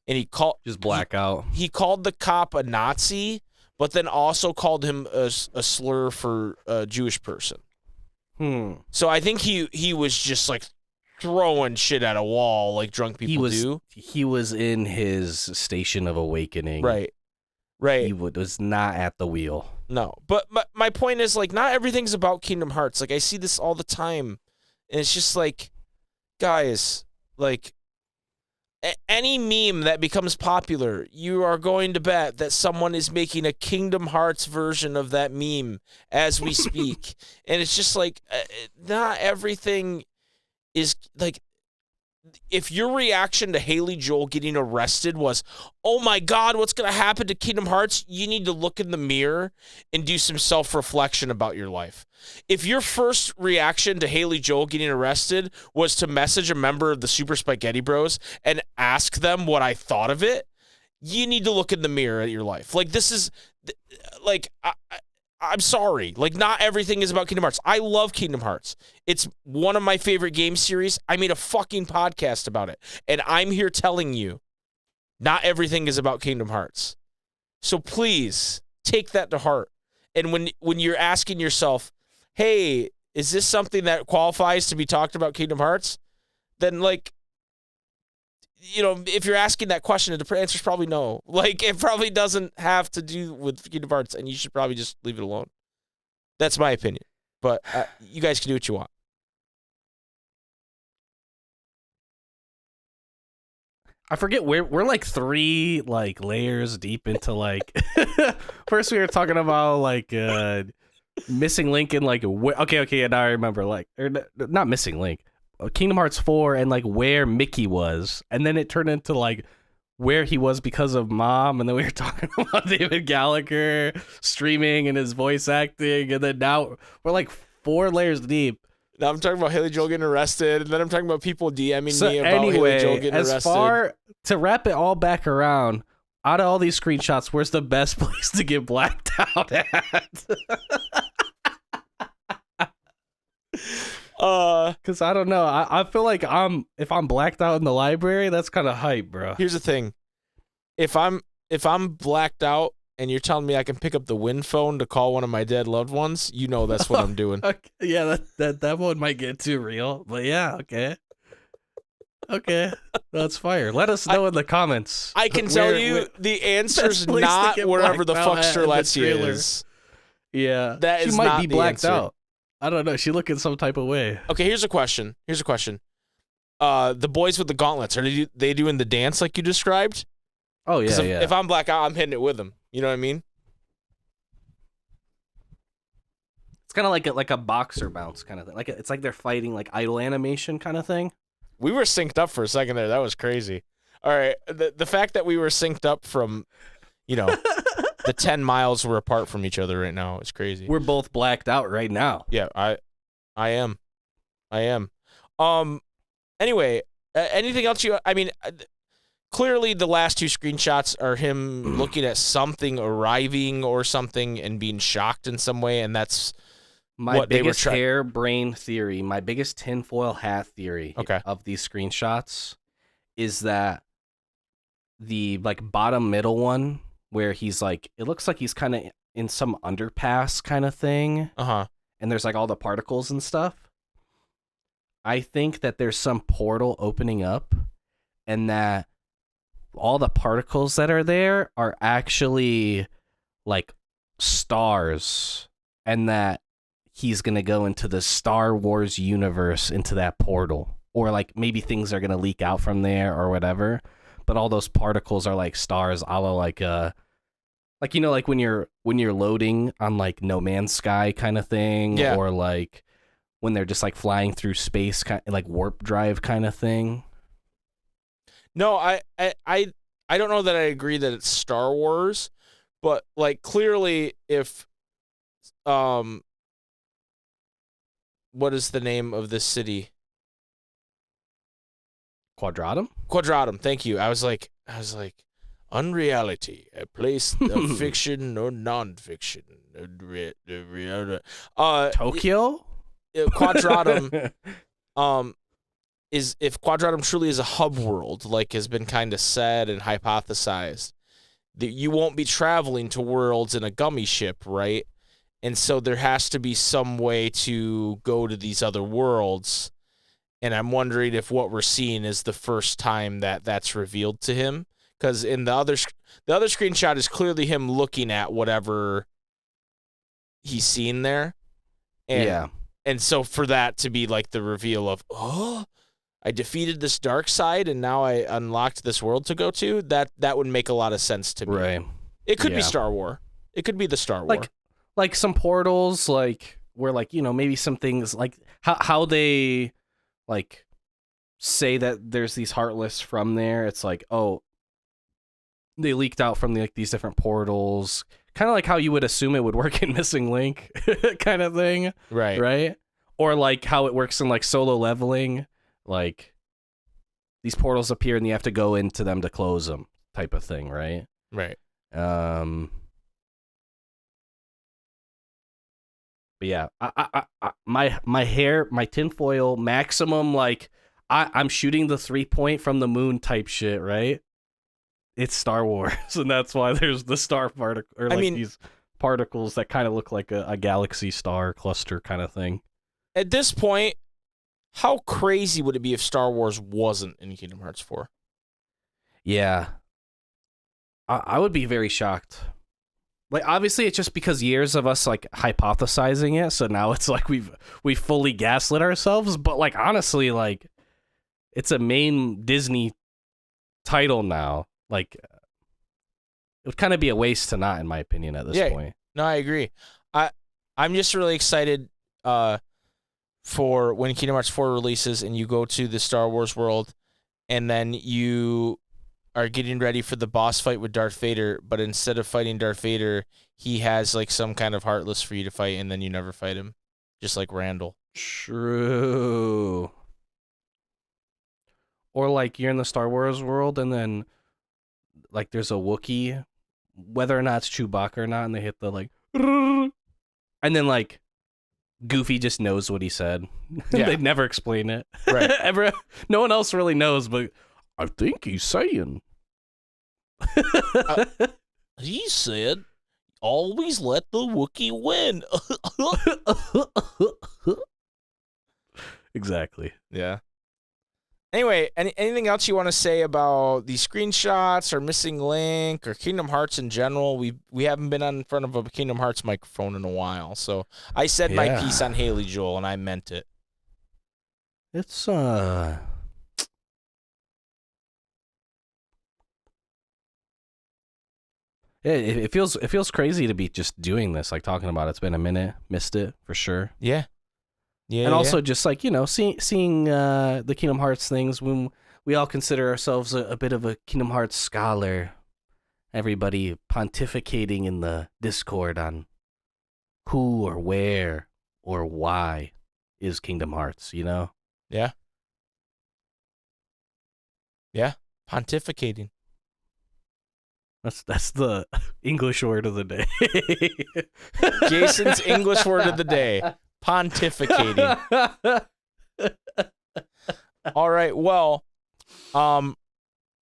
and he called just blackout. He called the cop a Nazi, but then also called him a slur for a Jewish person. So I think he was just like throwing shit at a wall like drunk people do. He was in his station of awakening. Right. He was not at the wheel. No, but my point is, like, not everything's about Kingdom Hearts. Like, I see this all the time, and it's just like, guys, like, any meme that becomes popular, you are going to bet that someone is making a Kingdom Hearts version of that meme as we speak. And it's just like, not everything is, like, if your reaction to Haley Joel getting arrested was, oh my God, what's going to happen to Kingdom Hearts? You need to look in the mirror and do some self-reflection about your life. If your first reaction to Haley Joel getting arrested was to message a member of the Super SpikeGhetti Bros and ask them what I thought of it, you need to look in the mirror at your life. Like, this is, like, I'm sorry. Like, not everything is about Kingdom Hearts. I love Kingdom Hearts. It's one of my favorite game series. I made a fucking podcast about it. And I'm here telling you, not everything is about Kingdom Hearts. So please, take that to heart. And when you're asking yourself, hey, is this something that qualifies to be talked about Kingdom Hearts? Then, like, if you're asking that question, the answer's probably no. Like, it probably doesn't have to do with Kingdom Hearts, and you should probably just leave it alone. That's my opinion. But you guys can do what you want. I forget we're like 3 like layers deep into like. First, we were talking about like missing link and like okay, now I remember not missing link. Kingdom Hearts 4 and like where Mickey was, and then it turned into like where he was because of Mom, and then we were talking about David Gallagher streaming and his voice acting, and then now we're like 4 layers deep. Now I'm talking about Haley Joel getting arrested, and then I'm talking about people DMing me about Haley Joel getting arrested. To wrap it all back around, out of all these screenshots, where's the best place to get blacked out at? Because I don't know. I feel like if I'm blacked out in the library, that's kind of hype, bro. Here's the thing: if I'm blacked out and you're telling me I can pick up the Win phone to call one of my dead loved ones, that's what I'm doing. Okay. Yeah, that one might get too real, but yeah, okay, that's fire. Let us know in the comments. I can tell you the answer's not wherever the fuckster lets you is. Yeah, that she is might not be the blacked answer. out. I don't know. She looking some type of way. Okay, here's a question. the boys with the gauntlets, are they doing the dance like you described? Oh yeah, If I'm black out, I'm hitting it with them. You know what I mean? It's kind of like a boxer bounce kind of thing. It's like they're fighting like idle animation kind of thing. We were synced up for a second there. That was crazy. All right, the fact that we were synced up from, the 10 miles we're apart from each other right now is crazy. We're both blacked out right now. Yeah, I am. Anyway, anything else clearly the last two screenshots are him looking at something arriving or something and being shocked in some way, and that's my biggest harebrained theory, my biggest tinfoil hat theory of these screenshots is that the bottom middle one where he's it looks like he's kind of in some underpass kind of thing. And there's all the particles and stuff. I think that there's some portal opening up and that all the particles that are there are actually stars, and that he's going to go into the Star Wars universe into that portal, or maybe things are going to leak out from there or whatever, but all those particles are stars, a la when you're loading on No Man's Sky kind of thing, or when they're just flying through space, kind of warp drive kind of thing. No, I don't know that I agree that it's Star Wars, but clearly if what is the name of this city? Quadratum. Thank you. I was like, unreality, a place of fiction or non-fiction. Tokyo? Quadratum is, if Quadratum truly is a hub world, has been kind of said and hypothesized, that you won't be traveling to worlds in a gummy ship, right? And so there has to be some way to go to these other worlds. And I'm wondering if what we're seeing is the first time that that's revealed to him. Because in the other screenshot is clearly him looking at whatever he's seen there. And, And so for that to be the reveal of, I defeated this dark side and now I unlocked this world to go to, that would make a lot of sense to me. Right. It could be Star Wars. It could be the Star Wars. Some portals, where maybe some things how they say that there's these Heartless from there. It's they leaked out from these different portals, kind of how you would assume it would work in Missing Link kind of thing. Right. Or how it works in solo leveling. These portals appear and you have to go into them to close them type of thing. Right. But yeah, my tinfoil maximum, I'm shooting the 3-point from the moon type shit, right? It's Star Wars, and that's why there's the star particle, or these particles that kind of look like a galaxy star cluster kind of thing. At this point, how crazy would it be if Star Wars wasn't in Kingdom Hearts 4? Yeah. I would be very shocked. Obviously, it's just because years of us hypothesizing it, so now it's we fully gaslit ourselves. But honestly, it's a main Disney title now. It would kind of be a waste to not, in my opinion, at this point. No, I agree. I'm just really excited for when Kingdom Hearts 4 releases and you go to the Star Wars world, and then you are getting ready for the boss fight with Darth Vader, but instead of fighting Darth Vader, he has some kind of Heartless for you to fight, and then you never fight him, just like Randall. True. Or you're in the Star Wars world, and then there's a Wookiee, whether or not it's Chewbacca or not, and they hit the and then Goofy just knows what he said. Yeah. They never explain it. Right. No one else really knows, but I think he's saying. He said, always let the Wookiee win. Exactly. Yeah. Anyway, anything else you want to say about these screenshots or Missing Link or Kingdom Hearts in general? We haven't been in front of a Kingdom Hearts microphone in a while, so I said my piece on Haley Joel, and I meant it. It's it feels crazy to be just doing this, like talking about it. It's been a minute, missed it for sure. Yeah. And also just like, seeing the Kingdom Hearts things when we all consider ourselves a bit of a Kingdom Hearts scholar. Everybody pontificating in the Discord on who or where or why is Kingdom Hearts, Yeah. Yeah. Pontificating. That's the English word of the day. Jason's English word of the day. Pontificating. All right. Well,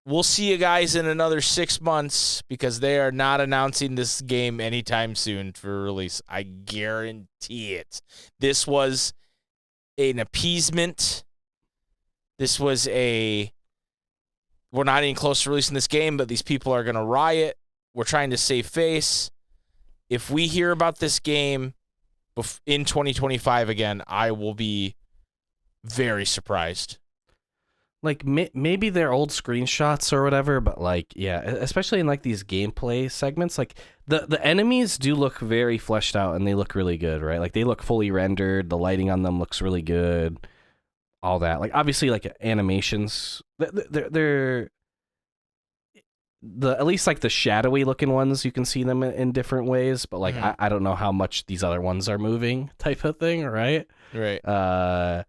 we'll see you guys in another 6 months because they are not announcing this game anytime soon for release. I guarantee it. This was an appeasement. This was we're not even close to releasing this game, but these people are going to riot. We're trying to save face. If we hear about this game in 2025 again, I will be very surprised. Like, maybe they're old screenshots or whatever, but, like, yeah, especially in, like, these gameplay segments, like, the enemies do look very fleshed out, and they look really good, right? Like, they look fully rendered, the lighting on them looks really good, all that. Like, obviously, like, animations, they're at least, like, the shadowy looking ones, you can see them in different ways, but, like, I don't know how much these other ones are moving type of thing, right? Right.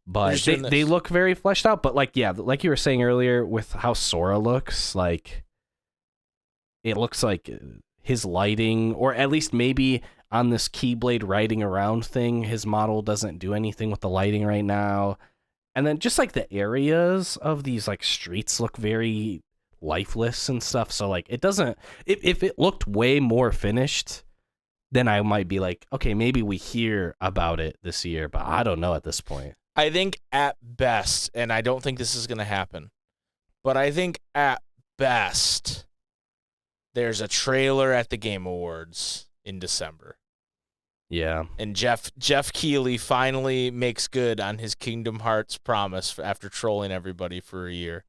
But they look very fleshed out. But, like, yeah, like you were saying earlier with how Sora looks, like, it looks like his lighting, or at least maybe on this Keyblade riding around thing, his model doesn't do anything with the lighting right now. And then just, like, the areas of these, like, streets look very lifeless and stuff. So, like, it doesn't... If it looked way more finished, then I might be like, okay, maybe we hear about it this year. But I don't know at this point. I think at best, and I don't think this is going to happen, but I think at best, there's a trailer at the Game Awards in December. Yeah. And Jeff Keighley finally makes good on his Kingdom Hearts promise after trolling everybody for a year.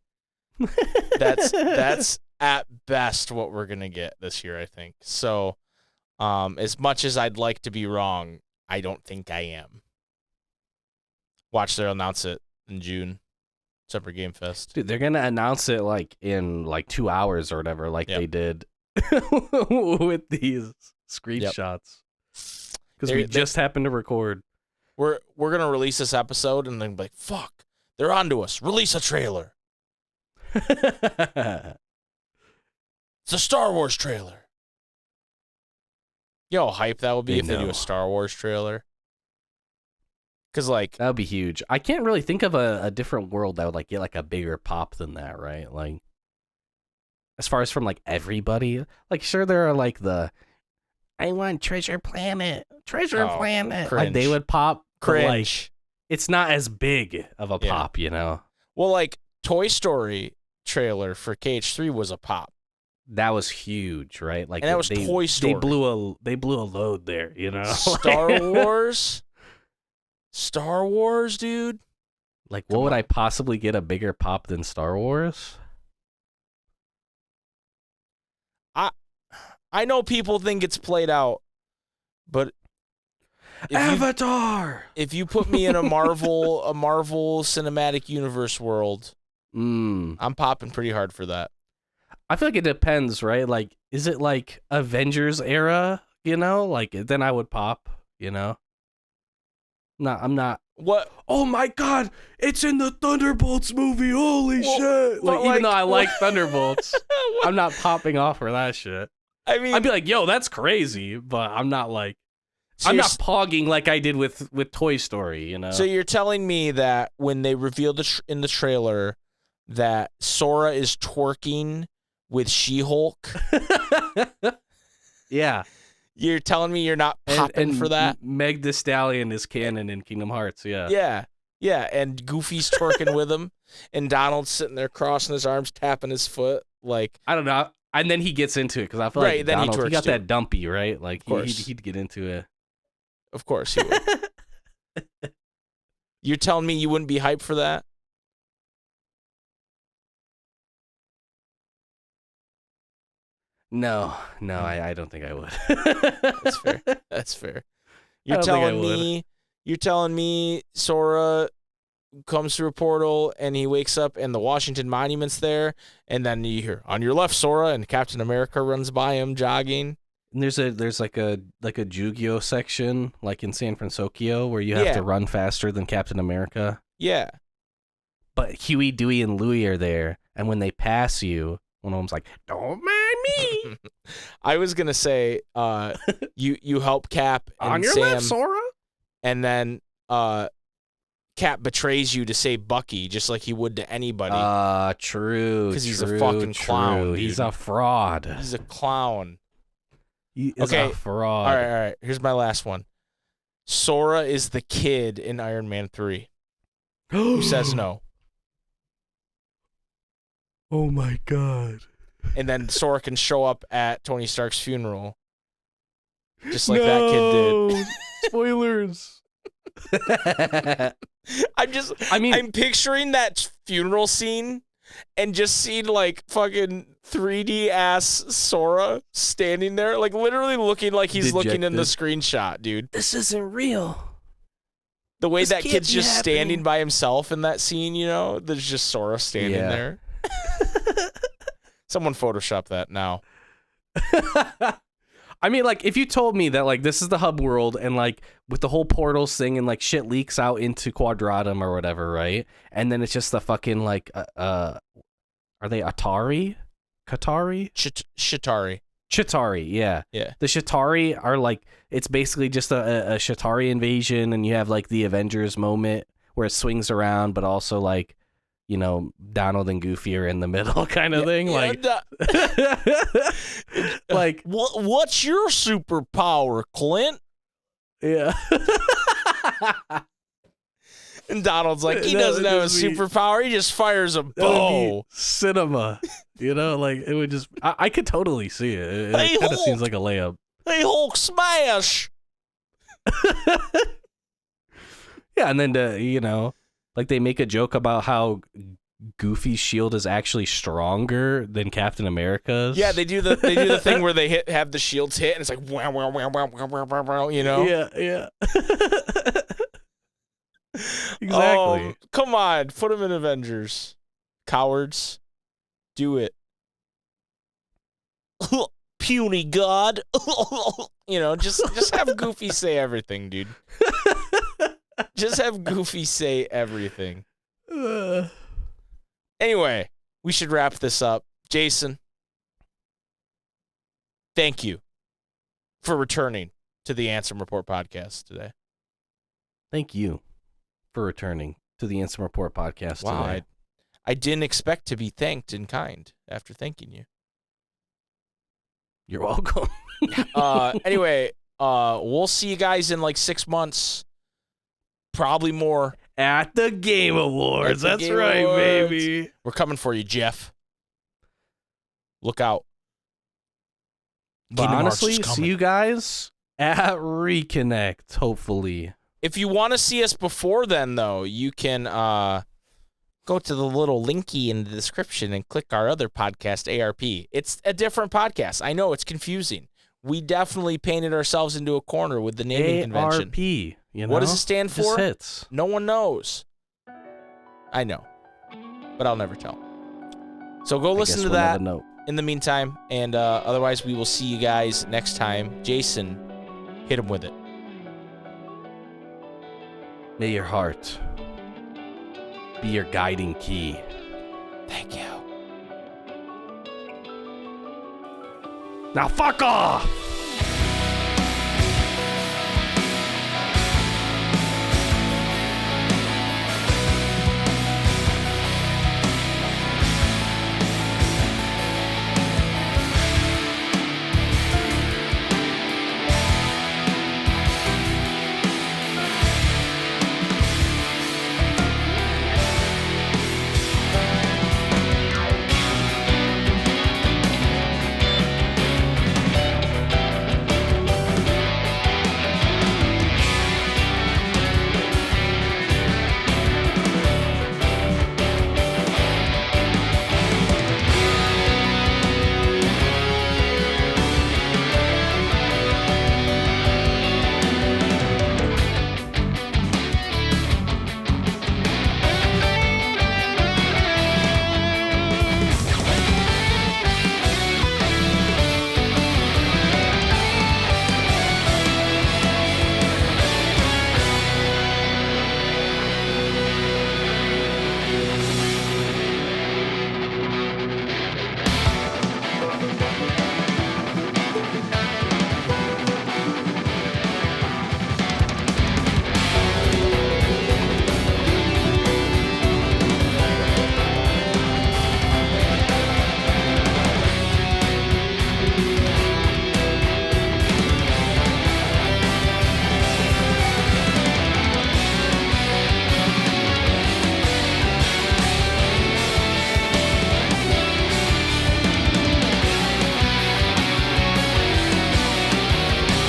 That's at best what we're going to get this year, I think. So, as much as I'd like to be wrong, I don't think I am. Watch, they'll announce it in June, Summer Game Fest. Dude, they're going to announce it, like, in, like, 2 hours or whatever, like they did with these screenshots. Because we just happened to record. We're going to release this episode and then be like, fuck, they're onto us. Release a trailer. It's a Star Wars trailer. Yo, hype that would be if they do a Star Wars trailer. Because, like... That would be huge. I can't really think of a different world that would, like, get, like, a bigger pop than that, right? Like, as far as from, like, everybody. Like, sure, there are, like, I want Treasure Planet. Planet. Like, they would pop. Cringe. But, like, it's not as big of a pop, you know? Well, like, Toy Story trailer for KH3 was a pop. That was huge, right? Like, and that was Toy Story. They blew a load there, you know? Star Wars, dude. Like, what would I possibly get a bigger pop than Star Wars? I know people think it's played out, but Avatar. If you put me in a Marvel Cinematic Universe world, I'm popping pretty hard for that. I feel like it depends, right? Like, is it like Avengers era? You know, like then I would pop. You know. No, I'm not. What? Oh my God! It's in the Thunderbolts movie. Holy shit! Like, even though I like Thunderbolts, I'm not popping off for that shit. I mean, I'd be like, "Yo, that's crazy," but I'm not like, I'm not pogging like I did with Toy Story. You know. So you're telling me that when they revealed in the trailer that Sora is twerking with She-Hulk? Yeah. You're telling me you're not popping for that? Meg Thee Stallion is canon in Kingdom Hearts, yeah. Yeah, and Goofy's twerking with him, and Donald's sitting there crossing his arms, tapping his foot, like... I don't know, and then he gets into it, because I feel like then Donald, he got that dumpy, right? Like, he'd get into it. Of course he would. You're telling me you wouldn't be hyped for that? No, I don't think I would. That's fair. That's fair. You're telling me Sora comes through a portal and he wakes up and the Washington Monument's there, and then you hear on your left, Sora, and Captain America runs by him jogging. And there's like a Yu-Gi-Oh section like in San Francisco where you have to run faster than Captain America. Yeah. But Huey, Dewey, and Louie are there, and when they pass you, one of them's like, "Don't mind me." I was gonna say, you help Cap and on your Sam, left, Sora, and then Cap betrays you to save Bucky, just like he would to anybody. True. Because he's a fucking clown. Dude. He's a fraud. He's a clown. He is a fraud. All right. Here's my last one. Sora is the kid in Iron Man 3. Who says no? Oh my god. And then Sora can show up at Tony Stark's funeral. Just like that kid did. Spoilers. I'm picturing that funeral scene and just seeing like fucking 3D ass Sora standing there, like literally looking like he's looking in the screenshot, dude. This isn't real. The way that kid's just standing by himself in that scene, you know, there's just Sora standing there. Someone Photoshop that now. I mean, like, if you told me that, like, this is the hub world and, like, with the whole portals thing and, like, shit leaks out into Quadratum or whatever, right? And then it's just the fucking, like, are they Atari? Katari? Chitari. Chitari, yeah. Yeah. The Chitari are, like, it's basically just a Chitari invasion, and you have, like, the Avengers moment where it swings around, but also, like, you know, Donald and Goofy are in the middle kind of thing. Like, like what's your superpower, Clint? Yeah. And Donald's like, he doesn't have a superpower. He just fires a bow. Cinema. You know, like, it would just, I could totally see it. It kind of seems like a layup. Hey, Hulk smash. Yeah, and then, you know, like, they make a joke about how Goofy's shield is actually stronger than Captain America's. Yeah, they do the thing where they have the shields hit, and it's like wow, wow, wow, wow, wow, wow, wow, you know? Yeah. Exactly. Come on, put them in Avengers. Cowards, do it. Puny God. You know, just have Goofy say everything, dude. Just have Goofy say everything. Anyway, we should wrap this up. Jason, thank you for returning to the Ansem Report podcast today. Thank you for returning to the Ansem Report podcast today. I didn't expect to be thanked in kind after thanking you. You're welcome. Anyway, we'll see you guys in like 6 months. Probably more. At the Game Awards. That's right, baby. We're coming for you, Jeff. Look out. But honestly, see you guys at Reconnect, hopefully. If you want to see us before then, though, you can go to the little linky in the description and click our other podcast, ARP. It's a different podcast. I know, it's confusing. We definitely painted ourselves into a corner with the naming convention. ARP, you know? What does it stand for? Just hits. No one knows. I know, but I'll never tell. So go listen to that in the meantime, and otherwise we will see you guys next time. Jason, hit him with it. May your heart be your guiding key. Thank you. Now fuck off!